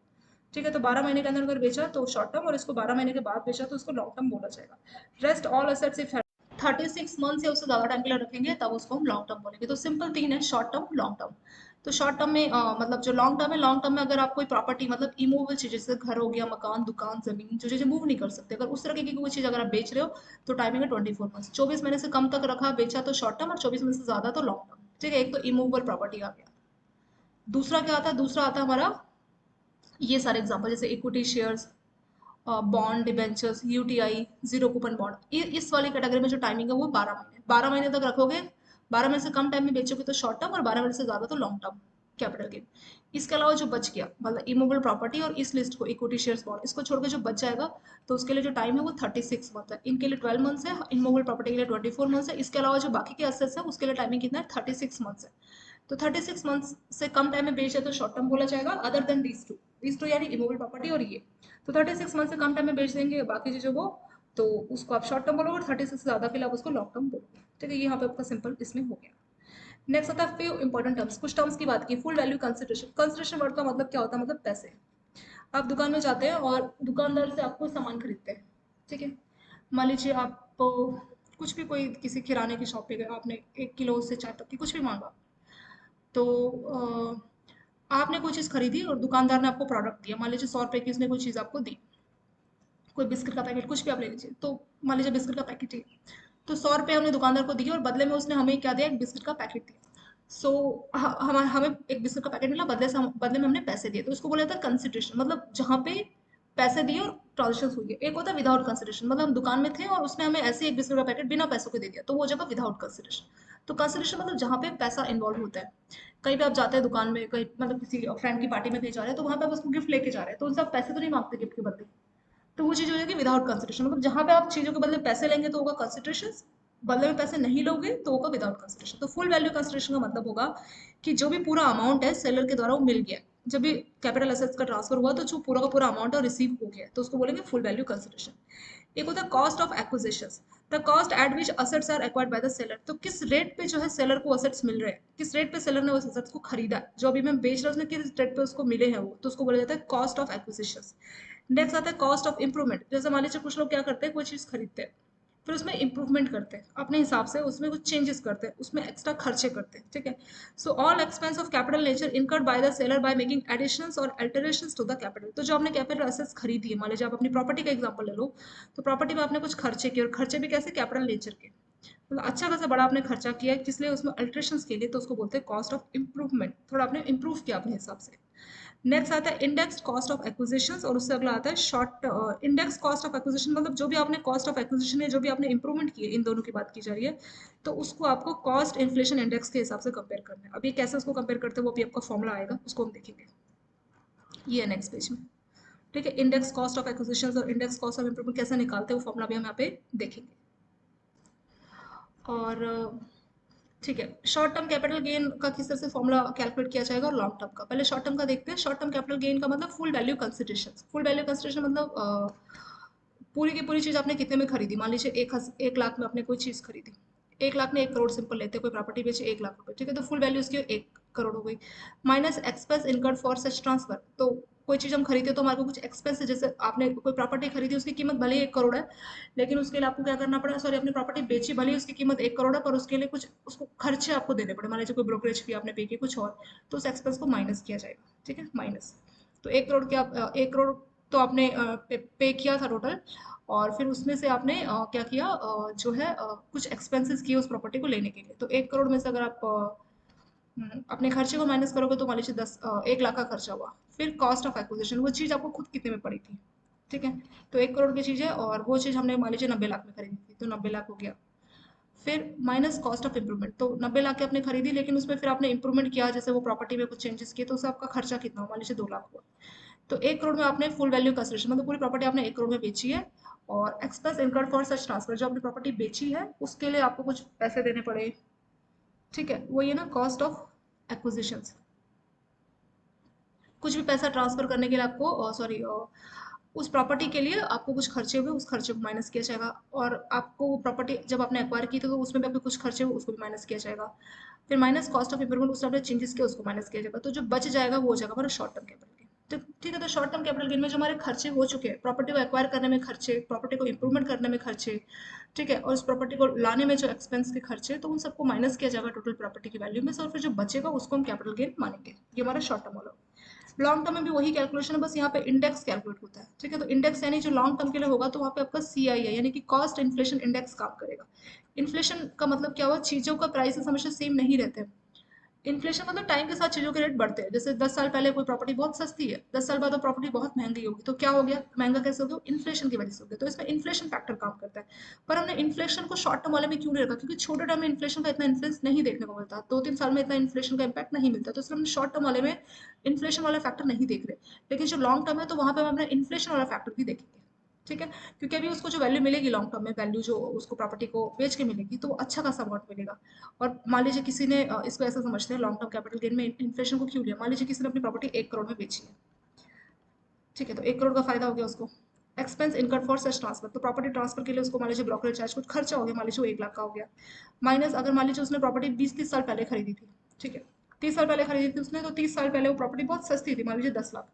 ठीक है, तो 12 महीने के अंदर अगर बेचा तो शॉर्ट टर्म, और इसको 12 महीने के बाद बेचा तो उसको लॉन्ग टर्म बोला जाएगा। Rest all assets if 36 month या उससे ज्यादा टाइम के लिए रखेंगे तब उसको हम लॉन्ग टर्म बोलेंगे। तो सिंपल 3 है, शॉर्ट टर्म, लॉन्ग टर्म। तो शॉर्ट टर्म में मतलब जो लॉन्ग टर्म है, लॉन्ग टर्म में अगर आप कोई प्रॉपर्टी, मतलब इमूवेबल चीज जैसे घर हो गया, मकान, दुकान, जमीन, जो चीजें मूव नहीं कर सकते, अगर उस तरह की कोई चीज अगर आप बेच रहे हो तो टाइमिंग है 24 मंथ। 24 महीने से कम तक रखा बेचा तो शॉर्ट टर्म, और 24 महीने से ज्यादा तो लॉन्ग टर्म, ठीक है। एक तो इमूवेबल प्रॉपर्टी आ गया। दूसरा क्या आता है? दूसरा आता है हमारा ये सारे एग्जाम्पल, जैसे equity shares, bond, debentures, UTI, zero coupon bond. इस वाली कैटेगरी में जो टाइमिंग है वो 12 महीने, 12 महीने तक रखोगे, 12 महीने से कम टाइम में बेचोगे तो शॉर्ट टर्म, और 12 महीने से ज्यादा तो लॉन्ग टर्म कैपिटल गेन। इसके अलावा जो बच गया, मतलब इमूवेबल प्रॉपर्टी और इस लिस्ट को, इक्विटी शेयर्स, बॉन्ड, इसको छोड़कर जो बच जाएगा तो उसके लिए जो टाइम है वो 36 मंथ है। इनके लिए 12 मंथ्स है, इमूवेबल प्रॉपर्टी के लिए 24 मंथ्स है। इसके अलावा जो बाकी के असेट्स है उसके लिए टाइमिंग कितना है? 36 मंथ्स है। तो 36 मंथ्स से कम टाइम में बेचे तो शॉर्ट टर्म बोला जाएगा, अदर देन दीज टू यानी इमूवेबल प्रॉपर्टी और ये। तो 36 मंथ से कम टाइम में बेच देंगे बाकी चीजों को, तो उसको आप शॉर्ट टर्म बोलोगे, और 36 से ज्यादा के लिए आप उसको लॉन्ग टर्म बोलोगे, ठीक है। ये यहाँ पे आपका सिंपल इसमें हो गया। नेक्स्ट आता है फ्यू इंपॉर्टेंट टर्म्स। कुछ टर्म्स की बात की। Full value consideration. Consideration word का मतलब क्या होता है? मतलब पैसे। आप दुकान में जाते हैं और दुकानदार से आप कोई सामान खरीदते हैं, ठीक है। मान लीजिए आप कुछ भी, कोई किसी किराने की शॉप पे गए, आपने 1 किलो से चाय पत्ती कुछ भी मांगा, तो आपने कोई चीज़ खरीदी और दुकानदार ने आपको प्रोडक्ट दिया। मान लीजिए 100 रुपए की उसने कोई चीज़ आपको दी, कोई बिस्किट का पैकेट, कुछ भी आप ले लीजिए, तो मान लीजिए बिस्किट का पैकेट ही, तो 100 रुपये हमने दुकानदार को दिए और बदले में उसने हमें क्या दिया? एक बिस्किट का पैकेट दिया। सो हमें एक बिस्किट का पैकेट मिला, बदले में हमने पैसे दिए, तो उसको बोला जाता है कंसिडरेशन। मतलब जहाँ पे पैसे दिए और ट्रांजेक्शन हुई है। एक होता है विदाउट कंसिडरेशन, मतलब हम दुकान में थे और उसने हमें ऐसे एक बिस्कुट का पैकेट बिना पैसों के दे दिया, तो वो हो जाएगा विदाउट कंसिडरेशन। तो कंसिडरेशन मतलब जहाँ पे पैसा इन्वॉल्व होता है। कहीं पे आप जाते हैं दुकान में, कहीं मतलब किसी फ्रेंड की पार्टी में कहीं जा रहे हैं, तो वहाँ पे आप उसको गिफ्ट लेके जा रहे हैं, तो उनसे आप पैसे तो नहीं मांगते गिफ्ट के बदले। तो वो चीज़ हो जाएगी विदाउट कंसिडरेशन, मतलब जहाँ पे आप चीज़ों के बदले पैसे लेंगे तो होगा कंसिडरेशन, बदले में पैसे नहीं लोगे तो होगा विदाउट कंसिडरेशन। तो फुल वैल्यू कंसिडरेशन का मतलब होगा कि जो भी पूरा अमाउंट है सेलर के द्वारा वो मिल गया, जब भी कैपिटल एसेट्स का ट्रांसफर हुआ तो जो पूरा का पूरा अमाउंट है रिसीव हो गया, तो उसको बोलेंगे फुल वैल्यू कंसिडरेशन। एक होता है cost of acquisitions, the cost at which assets are acquired by the seller, तो किस रेट पे जो है सेलर को असेट्स मिल रहे हैं, किस रेट पे सेलर ने उस असेट्स को खरीदा है, जो अभी मैं बेच रहा हूँ उसने किस रेट पे उसको मिले हैं वो, तो उसको बोला जाता है कॉस्ट ऑफ एक्विजिशंस। नेक्स्ट आता है कॉस्ट ऑफ इंप्रूवमेंट, जैसे मान लीजिए कुछ लोग क्या करते हैं, कोई चीज़ खरीदते हैं, फिर उसमें इंप्रूवमेंट करते हैं अपने हिसाब से, उसमें कुछ चेंजेस करते हैं, उसमें एक्स्ट्रा खर्चे करते हैं, ठीक है। So all expense of capital nature incurred by the seller by making additions or alterations to the capital, तो जो आपने कैपिटल एसेट्स खरीदी है, मान लीजिए आप अपनी प्रॉपर्टी का एग्जांपल ले लो, तो प्रॉपर्टी में आपने कुछ खर्चे किए, और खर्चे भी कैसे, कैपिटल नेचर के, मतलब अच्छा खासा बड़ा आपने खर्चा किया है, किस लिए, उसमें अल्टरेशंस के लिए, तो उसको बोलते हैं कॉस्ट ऑफ इंप्रूवमेंट, थोड़ा आपने इंप्रूव किया अपने हिसाब से। नेक्स्ट आता है इंडेक्स कॉस्ट ऑफ एक्विजिशन, और उससे अगला आता है short index cost of acquisition, मतलब जो भी आपने कॉस्ट ऑफ एक्विजिशन है, जो भी आपने इंप्रूवमेंट किए, इन दोनों की बात की जा रही है, तो उसको आपको कॉस्ट इन्फ्लेशन इंडेक्स के हिसाब से कंपेयर करना है। अभी कैसे उसको कंपेयर करते हैं वो अभी आपका फॉर्मूला आएगा, उसको हम देखेंगे, ये है नेक्स्ट पेज में, ठीक है। इंडेक्स कॉस्ट ऑफ एक्विजिशन और इंडेक्स कॉस्ट ऑफ इंप्रूवमेंट कैसे निकालते हैं वो फॉर्मूला भी हम यहाँ पे देखेंगे। और ठीक है, शॉर्ट टर्म कैपिटल गेन का किस तरह से फॉर्मूला कैलकुलेट किया जाएगा, और लॉन्ग टर्म का, पहले शॉर्ट टर्म का देखते हैं। शॉर्ट टर्म कैपिटल गेन का मतलब full value consideration, full value consideration मतलब पूरी की पूरी चीज़ आपने कितने में खरीदी, मान लीजिए 1 लाख में आपने कोई चीज़ खरीदी, 1 लाख में 1 करोड़ सिंपल लेते हैं, कोई प्रॉपर्टी बेची 1 लाख रुपए, ठीक है, तो फुल वैल्यू उसकी 1 करोड़ हो गई, minus expense incurred for such transfer, तो कोई चीज़ हम खरीदते तो हमारे को कुछ एक्सपेंस है, जैसे आपने कोई प्रॉपर्टी खरीदी उसकी कीमत भले ही 1 करोड़ है, लेकिन उसके लिए आपको क्या करना पड़ा, सॉरी अपनी प्रॉपर्टी बेची भले ही उसकी कीमत 1 करोड़ है, पर उसके लिए कुछ उसको खर्चे आपको देने पड़े, मान लीजिए कोई ब्रोकरेज फी आपने पे की कुछ और, तो उस एक्सपेंस को माइनस किया जाएगा, ठीक है, माइनस। तो 1 करोड़ के आप 1 करोड़ तो आपने पे किया था टोटल, और फिर उसमें से आपने क्या किया, जो है कुछ एक्सपेंसेस किए उस प्रॉपर्टी को लेने के लिए, तो 1 करोड़ में से अगर आप अपने खर्चे को माइनस करोगे तो मान लीजिए 1 लाख का खर्चा हुआ, फिर कॉस्ट ऑफ एक्विजिशन, वो चीज़ आपको खुद कितने में पड़ी थी, ठीक है, तो 1 करोड़ की चीज़ है और वो चीज़ हमने मान लीजिए 90 लाख में खरीदी थी, तो 90 लाख हो गया, फिर माइनस कॉस्ट ऑफ इंप्रूवमेंट, तो 90 लाख की आपने खरीदी, लेकिन उसमें फिर आपने इंप्रूवमेंट किया, जैसे वो प्रॉपर्टी में कुछ चेंजेस किए, तो उससे आपका खर्चा कितना हुआ, मान लीजिए 2 लाख हुआ, तो 1 करोड़ में आपने फुल वैल्यू कंसिडरेशन, मतलब पूरी प्रॉपर्टी आपने 1 करोड़ में बेची है, और expense incurred for such transfer, जो आपने प्रॉपर्टी बेची है उसके लिए आपको कुछ पैसे देने पड़े, ठीक है, वही है ना कॉस्ट ऑफ एक्विजिशन। कुछ भी पैसा ट्रांसफर करने के लिए आपको सॉरी उस प्रॉपर्टी के लिए आपको कुछ खर्चे हुए, उस खर्चे को माइनस किया जाएगा, और आपको वो प्रॉपर्टी जब आपने एक्वायर की थी तो उसमें भी आपके कुछ खर्चे हुए, उसको भी माइनस किया जाएगा, फिर माइनस कॉस्ट ऑफ इंप्रूवमेंट, उसमें आपने चेंजेस किया उसको माइनस किया जाएगा, तो जो बच जाएगा वो हो जाएगा हमारा शॉर्ट टर्म कैपिटल गेन। तो ठीक है, तो शॉर्ट टर्म कैपिटल गेन में जो हमारे खर्चे हो चुके हैं, प्रॉपर्टी को एक्वायर करने में खर्चे, प्रॉपर्टी को इंप्रूवमेंट करने में खर्चे, ठीक है, और उस प्रॉपर्टी को लाने में जो एक्सपेंस के खर्चे, तो उन सबको माइनस किया जाएगा टोटल प्रॉपर्टी की वैल्यू में से, और फिर जो बचेगा उसको हम कैपिटल गेन मानेंगे, ये हमारा शॉर्ट टर्म वाला। लॉन्ग टर्म में भी वही कैलकुलेशन है, बस यहाँ पे इंडेक्स कैलकुलेट होता है, ठीक है, तो इंडेक्स यानी जो लॉन्ग टर्म के लिए होगा तो वहाँ पे आपका CI है, यानी कि कॉस्ट इन्फ्लेशन इंडेक्स काम करेगा। इन्फ्लेशन का मतलब क्या हुआ, चीज़ों का प्राइसेस हमेशा सेम नहीं रहते, इन्फ्लेशन मतलब टाइम के साथ चीज़ों के रेट बढ़ते हैं, जैसे 10 साल पहले कोई प्रॉपर्टी बहुत सस्ती है, 10 साल बाद वो प्रॉपर्टी बहुत महंगी होगी, तो क्या हो गया, महंगा कैसे हो गया, इन्फ्लेशन की वजह से हो गया, तो इसमें इन्फ्लेशन फैक्टर काम करता है। पर हमने इन्फ्लेशन को शॉर्ट टर्म वाले में क्यों नहीं रखा, क्योंकि छोटे टर्म में इन्फ्लेशन का इतना इन्फ्लुएंस नहीं देखने को मिलता, 2-3 साल में इतना इन्फ्लेशन का इम्पैक्ट नहीं मिलता, तो इसलिए हमने शॉर्ट टर्म वाले में इन्फ्लेशन वाला फैक्टर नहीं देख रहे, लेकिन जो लॉन्ग टर्म है तो वहाँ पर हम अपना इन्फ्लेशन वाला फैक्टर भी देखेंगे, ठीक है, क्योंकि अभी उसको जो वैल्यू मिलेगी लॉन्ग टर्म में, वैल्यू जो उसको प्रॉपर्टी को बेच के मिलेगी, तो वो अच्छा खासा अमाउंट मिलेगा। और मान लीजिए किसी ने इसको ऐसा समझते हैं लॉन्ग टर्म कैपिटल गेन में इन्फ्लेशन को क्यों लिया, मान लीजिए किसी ने अपनी प्रॉपर्टी 1 करोड़ में बेची है, ठीक है, तो 1 करोड़ का फायदा हो गया उसको, expense incurred for such transfer, तो प्रॉपर्टी ट्रांसफर के लिए उसको मान लीजिए ब्रोकरेज चार्ज कुछ खर्चा हो गया, मान लीजिए वो 1 लाख का हो गया, माइनस अगर मान लीजिए उसने प्रॉपर्टी 20-30 साल पहले खरीदी थी, ठीक है, 30 साल पहले खरीदी थी उसने, तो 30 साल पहले वो प्रॉपर्टी बहुत सस्ती थी, मान लीजिए 10 लाख,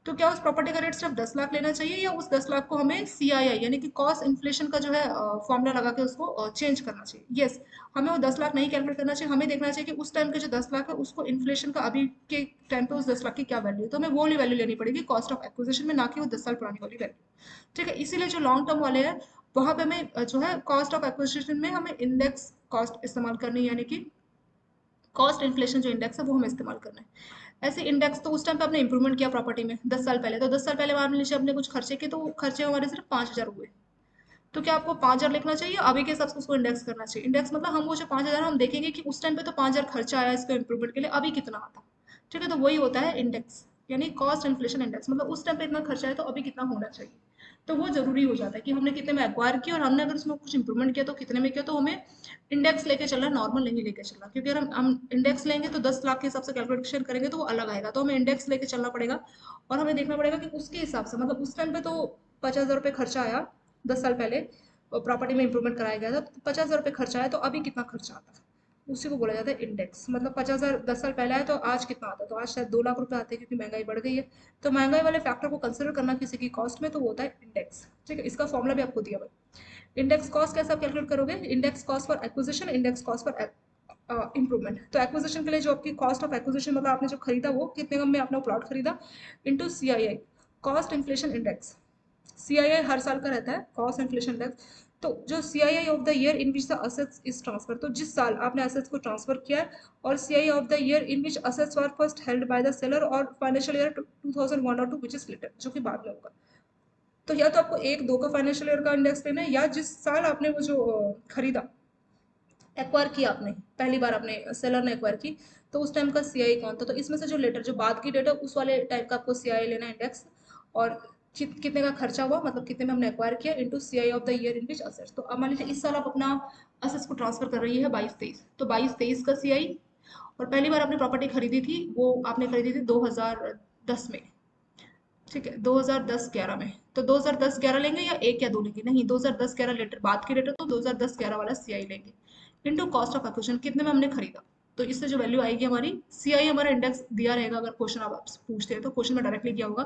तो क्या उस प्रॉपर्टी का रेट सिर्फ 10 लाख लेना चाहिए, या उस 10 लाख को हमें CII यानी कि कॉस्ट इन्फ्लेशन का जो है फॉर्मूला लगा के उसको चेंज करना चाहिए, यस, हमें वो 10 लाख नहीं कैलकुलेट करना चाहिए, हमें देखना चाहिए कि उस टाइम के जो 10 लाख है उसको इन्फ्लेशन का अभी के टाइम पे उस 10 लाख की क्या वैल्यू है, तो हमें वो वाली वैल्यू लेनी पड़ेगी कॉस्ट ऑफ एक्विजिशन में, ना कि वो 10 साल पुरानी वाली वैल्यू, ठीक है, इसीलिए जो लॉन्ग टर्म वाले हैं वहां पे हमें जो है कॉस्ट ऑफ एक्विजिशन में हमें इंडेक्स कॉस्ट इस्तेमाल करनी है, यानी कि कॉस्ट इन्फ्लेशन जो इंडेक्स है वो हमें इस्तेमाल करना है। ऐसे इंडेक्स तो उस टाइम पे आपने इंप्रूवमेंट किया प्रॉपर्टी में 10 साल पहले, तो 10 साल पहले मान लीजिए आपने कुछ खर्चे किए, तो खर्चे हमारे सिर्फ 5,000 हुए, तो क्या आपको 5,000 लिखना चाहिए, अभी के हिसाब से उसको इंडेक्स करना चाहिए। इंडेक्स मतलब हम वो जो 5,000 हम देखेंगे कि उस टाइम पे तो 5,000 खर्चा आया इसको इंप्रूवमेंट के लिए, अभी कितना आता। ठीक है, तो वही होता है इंडेक्स, यानी कॉस्ट इन्फ्लेशन इंडेक्स, मतलब उस टाइम पे इतना खर्चा है तो अभी कितना होना चाहिए। तो वो जरूरी हो जाता है कि हमने कितने में एक्वायर किया, और हमने अगर उसमें कुछ इंप्रूवमेंट किया तो कितने में किया, तो हमें इंडेक्स लेके चलना, नॉर्मल नहीं लेके चलना, क्योंकि अगर हम इंडेक्स लेंगे तो 10 लाख के हिसाब से कैलकुलेशन करेंगे तो वो अलग आएगा, तो हमें इंडेक्स लेके चलना पड़ेगा। और हमें देखना पड़ेगा कि उसके हिसाब से, मतलब उस टाइम पे तो 50,000 रुपये खर्चा आया 10 साल पहले, प्रॉपर्टी में इंप्रूवमेंट कराया गया था, तो 50,000 रुपये खर्चा आया, तो अभी कितना खर्चा आता है, उसी को बोला जाता है इंडेक्स। मतलब 50,000 10 साल पहले आया तो आज कितना आता है, तो आज शायद 2 लाख रुपए आते हैं, क्योंकि महंगाई बढ़ गई है। तो महंगाई वाले फैक्टर को कंसिडर करना किसी की कॉस्ट में, तो वो होता है इंडेक्स। ठीक है, इसका फॉर्मुला भी आपको दिया हुआ है। इंडेक्स कॉस्ट कैसे आप कैलकुलेट करोगे, index cost for acquisition, index cost for improvement. तो एक्विजिशन के लिए जो आपकी कॉस्ट ऑफ एक्विजिशन, मतलब आपने जो खरीदा वो कितने में आपने प्लॉट खरीदा, into CII, cost inflation index. CII हर साल का रहता है, कॉस्ट इन्फ्लेशन इंडेक्स। तो जो CII of the year in which the assets is transfer, तो जिस साल आपने असेट्स को ट्रांसफर किया है, और CII of the year in which assets were first held by the seller, और फाइनेंशियल ईयर 2001 और 2 विच इज लेटर, जो कि बाद में होगा। तो या तो आपको एक दो का फाइनेंशियल ईयर का इंडेक्स लेना है, या जिस साल आपने वो जो खरीदा, एक्वायर किया आपने, पहली बार आपने सेलर ने एक्वायर की, तो उस टाइम का CII कौन था, तो इसमें से जो लेटर जो बाद की डेट है उस वाले टाइप का आपको CII लेना है इंडेक्स। और कितने का खर्चा हुआ, मतलब कितने में हमने एक्वायर किया, into CII of the year in which assets. तो अब मान लीजिए इस साल आप अपना असेट्स को ट्रांसफर कर रही है 22-23, तो 22-23 का CII। और पहली बार आपने प्रॉपर्टी खरीदी थी, वो आपने खरीदी थी 2010 में। ठीक है, 2010-11 में, तो 2010-11 लेंगे या एक या दो लेंगे, नहीं 2010-11 लेटर बाद की डेट है, तो 2010-11 वाला CI लेंगे, इनटू कॉस्ट ऑफ एक्विजिशन, कितने में हमने खरीदा। तो इससे जो वैल्यू आएगी हमारी, CI हमारा इंडेक्स दिया रहेगा, अगर क्वेश्चन आप आपसे पूछते हैं तो क्वेश्चन में डायरेक्टली किया होगा।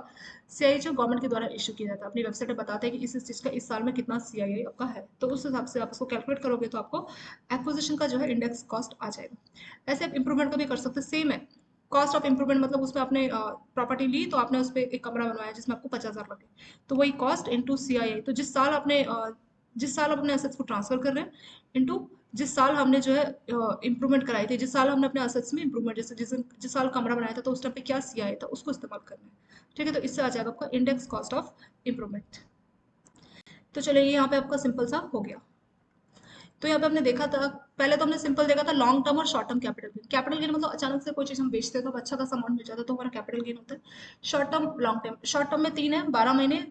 CI जो गवर्नमेंट के द्वारा इशू किया जाता है, अपनी वेबसाइट पर बताते हैं कि इस चीज का इस साल में कितना CI आपका है, तो उस हिसाब से आप उसको कैलकुलेट करोगे तो आपको एक्विजिशन का जो है इंडेक्स कॉस्ट आ जाएगा। ऐसे आप इंप्रूवमेंट का भी कर सकते हैं, सेम है। कॉस्ट ऑफ इंप्रूवमेंट मतलब उसमें आपने प्रॉपर्टी ली, तो आपने उस पर एक कमरा बनवाया जिसमें आपको 50,000 लगे, तो वही कॉस्ट इंटू CII, तो जिस साल अपने असेट्स को ट्रांसफर कर रहे हैं, इंटू जिस साल हमने जो है इंप्रूवमेंट कराई थी, जिस साल हमने अपने असेट्स में इंप्रूवमेंट, जैसे जिस साल कमरा बनाया था तो उस टाइम पे क्या CI था, उसको इस्तेमाल करना है। ठीक है, तो इससे आ जाएगा आपका इंडेक्स कॉस्ट ऑफ इंप्रूवमेंट। तो चलिए ये यहाँ पे आपका सिंपल सा हो गया। तो यहाँ पे हमने देखा था, पहले तो हमने सिंपल देखा था लॉन्ग टर्म और short term capital gain. Capital gain मतलब अचानक से कोई चीज हम बेचते हैं तो अब अच्छा खासा अमाउंट मिल जाता है, तो हमारा कैपिटल गेन होता है। Short term, long term. Short term में तीन है, 12 महीने,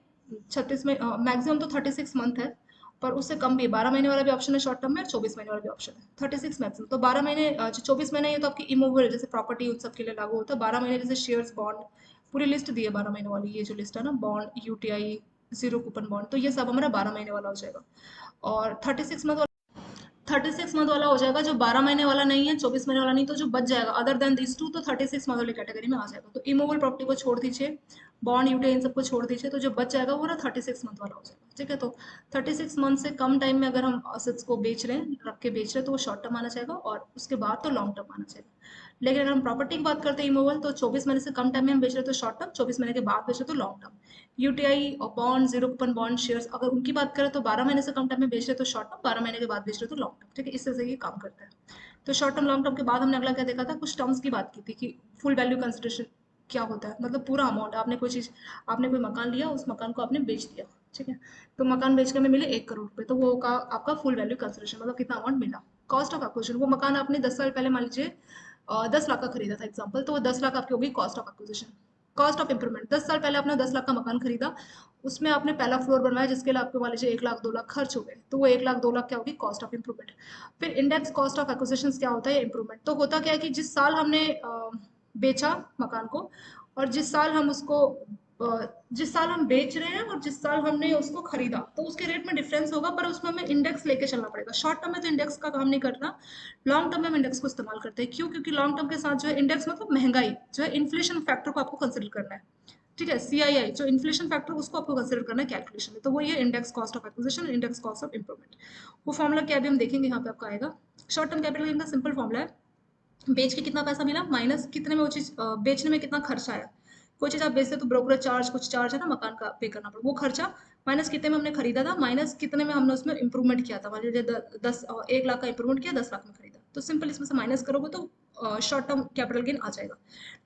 36 में, मैक्सिमम तो 36 मंथ है, पर उससे कम भी है। 12 महीने वाला भी ऑप्शन है शॉर्ट टर्म में, और 24 महीने वाला भी ऑप्शन है। 36 मैक्सिमम, तो 12 महीने, जो 24 महीने ये तो आपकी इमूवेबल जैसे प्रॉपर्टी उन सब के लिए लागू होता है। 12 महीने जैसे शेयर्स, बॉन्ड, पूरी लिस्ट दी है 12 महीने वाली, ये जो लिस्ट है ना, bond, UTI, zero coupon bond, तो ये सब हमारा 12 महीने वाला हो जाएगा। और 36 मंथ वाला हो जाएगा, जो 12 महीने वाला नहीं है, 24 महीने वाला नहीं, तो जो बच जाएगा अदर देन दिस टू, तो 36 मंथ वाली कैटेगरी में आ जाएगा। तो इमूवेबल प्रॉपर्टी को छोड़ दीजिए, बॉन्ड, यूटी, इन सबको छोड़ दीजिए, तो जो बच जाएगा वो ना 36 मंथ वाला हो जाएगा। ठीक है, तो 36 मंथ से कम टाइम में अगर हम असेट्स को बेच रहे हैं, रख के बेच रहे हैं, तो वो शॉर्ट टर्म आना चाहिए, और उसके बाद तो लॉन्ग टर्म आना चाहिए। लेकिन अगर हम प्रॉपर्टी की बात करते हैं इमूवेबल, तो 24 महीने से कम टाइम में हम बेच रहे हैं तो शॉर्ट टर्म, 24 महीने के बाद बेच रहे हैं तो लॉन्ग टर्म। UTI और bond, zero coupon bond, shares, अगर उनकी बात करें तो 12 महीने से कम टाइम में बेच रहे हैं तो शॉर्ट टर्म, 12 महीने के बाद बेच रहे हैं तो लॉन्ग टर्म। ठीक है, इस तरह से ये काम करता है। तो शॉर्ट टर्म, लॉन्ग टर्म के बाद हमने अगला क्या देखा था, कुछ टर्म्स की बात की थी कि फुल वैल्यू कंसिडरेशन क्या होता है, मतलब पूरा अमाउंट, आपने कोई मकान लिया, उस मकान को आपने बेच दिया। ठीक है, तो मकान बेच के हमें मिले 1 करोड़ रुपए, तो वो का आपका फुल वैल्यू कंसिडरेशन, मतलब कितना अमाउंट मिला। कॉस्ट ऑफ एक्विजिशन, वो मकान आपने 10 साल पहले मान लीजिए 10 लाख का खरीदा था एग्जाम्पल, तो वो 10 लाख आपकी होगी cost of acquisition. Cost of improvement, 10 साल पहले आपने 10 लाख का मकान खरीदा, उसमें आपने पहला फ्लोर बनवाया जिसके लिए आपको मान लीजिए 1 लाख 2 लाख खर्च हो गए, तो वो 1 लाख 2 लाख क्या होगी, कॉस्ट ऑफ इंप्रूवमेंट। फिर इंडेक्स कॉस्ट ऑफ एक्विजिशन क्या होता है, इंप्रूवमेंट। तो होता क्या है कि जिस साल हमने बेचा मकान को, और जिस साल हम बेच रहे हैं और जिस साल हमने उसको खरीदा, तो उसके रेट में डिफरेंस होगा, पर उसमें हमें इंडेक्स लेके चलना पड़ेगा। शॉर्ट टर्म में तो इंडेक्स का काम नहीं करना, लॉन्ग टर्म में हम इंडेक्स को इस्तेमाल करते हैं। क्यों? क्योंकि लॉन्ग टर्म के साथ जो है इंडेक्स मतलब महंगाई, जो है इन्फ्लेशन फैक्टर को आपको कंसिडर करना है। ठीक है, CII जो इन्फ्लेशन फैक्टर, उसको आपको कंसिडर करना है कैलकुलेशन में, तो वो ये index cost of acquisition, index cost of improvement. वो फॉर्मुला क्या अभी हम देखेंगे, यहाँ पे आपका आएगा। शॉर्ट टर्म कैपिटल गेन का सिंपल फॉर्मुला है, बेच के कितना पैसा मिला माइनस कितने में वो चीज बेचने में कितना खर्चा आया। कोई चीज आप बेचते तो ब्रोकरेज चार्ज, कुछ चार्ज है ना मकान का पे करना पड़ा, वो खर्चा माइनस कितने में हमने खरीदा था, माइनस कितने में हमने उसमें इंप्रूवमेंट किया था। मान लीजिए 1 लाख का इंप्रूवमेंट किया, 10 लाख में खरीदा, तो सिंपल इसमें से माइनस करोगे तो शॉर्ट टर्म कैपिटल गेन आ जाएगा।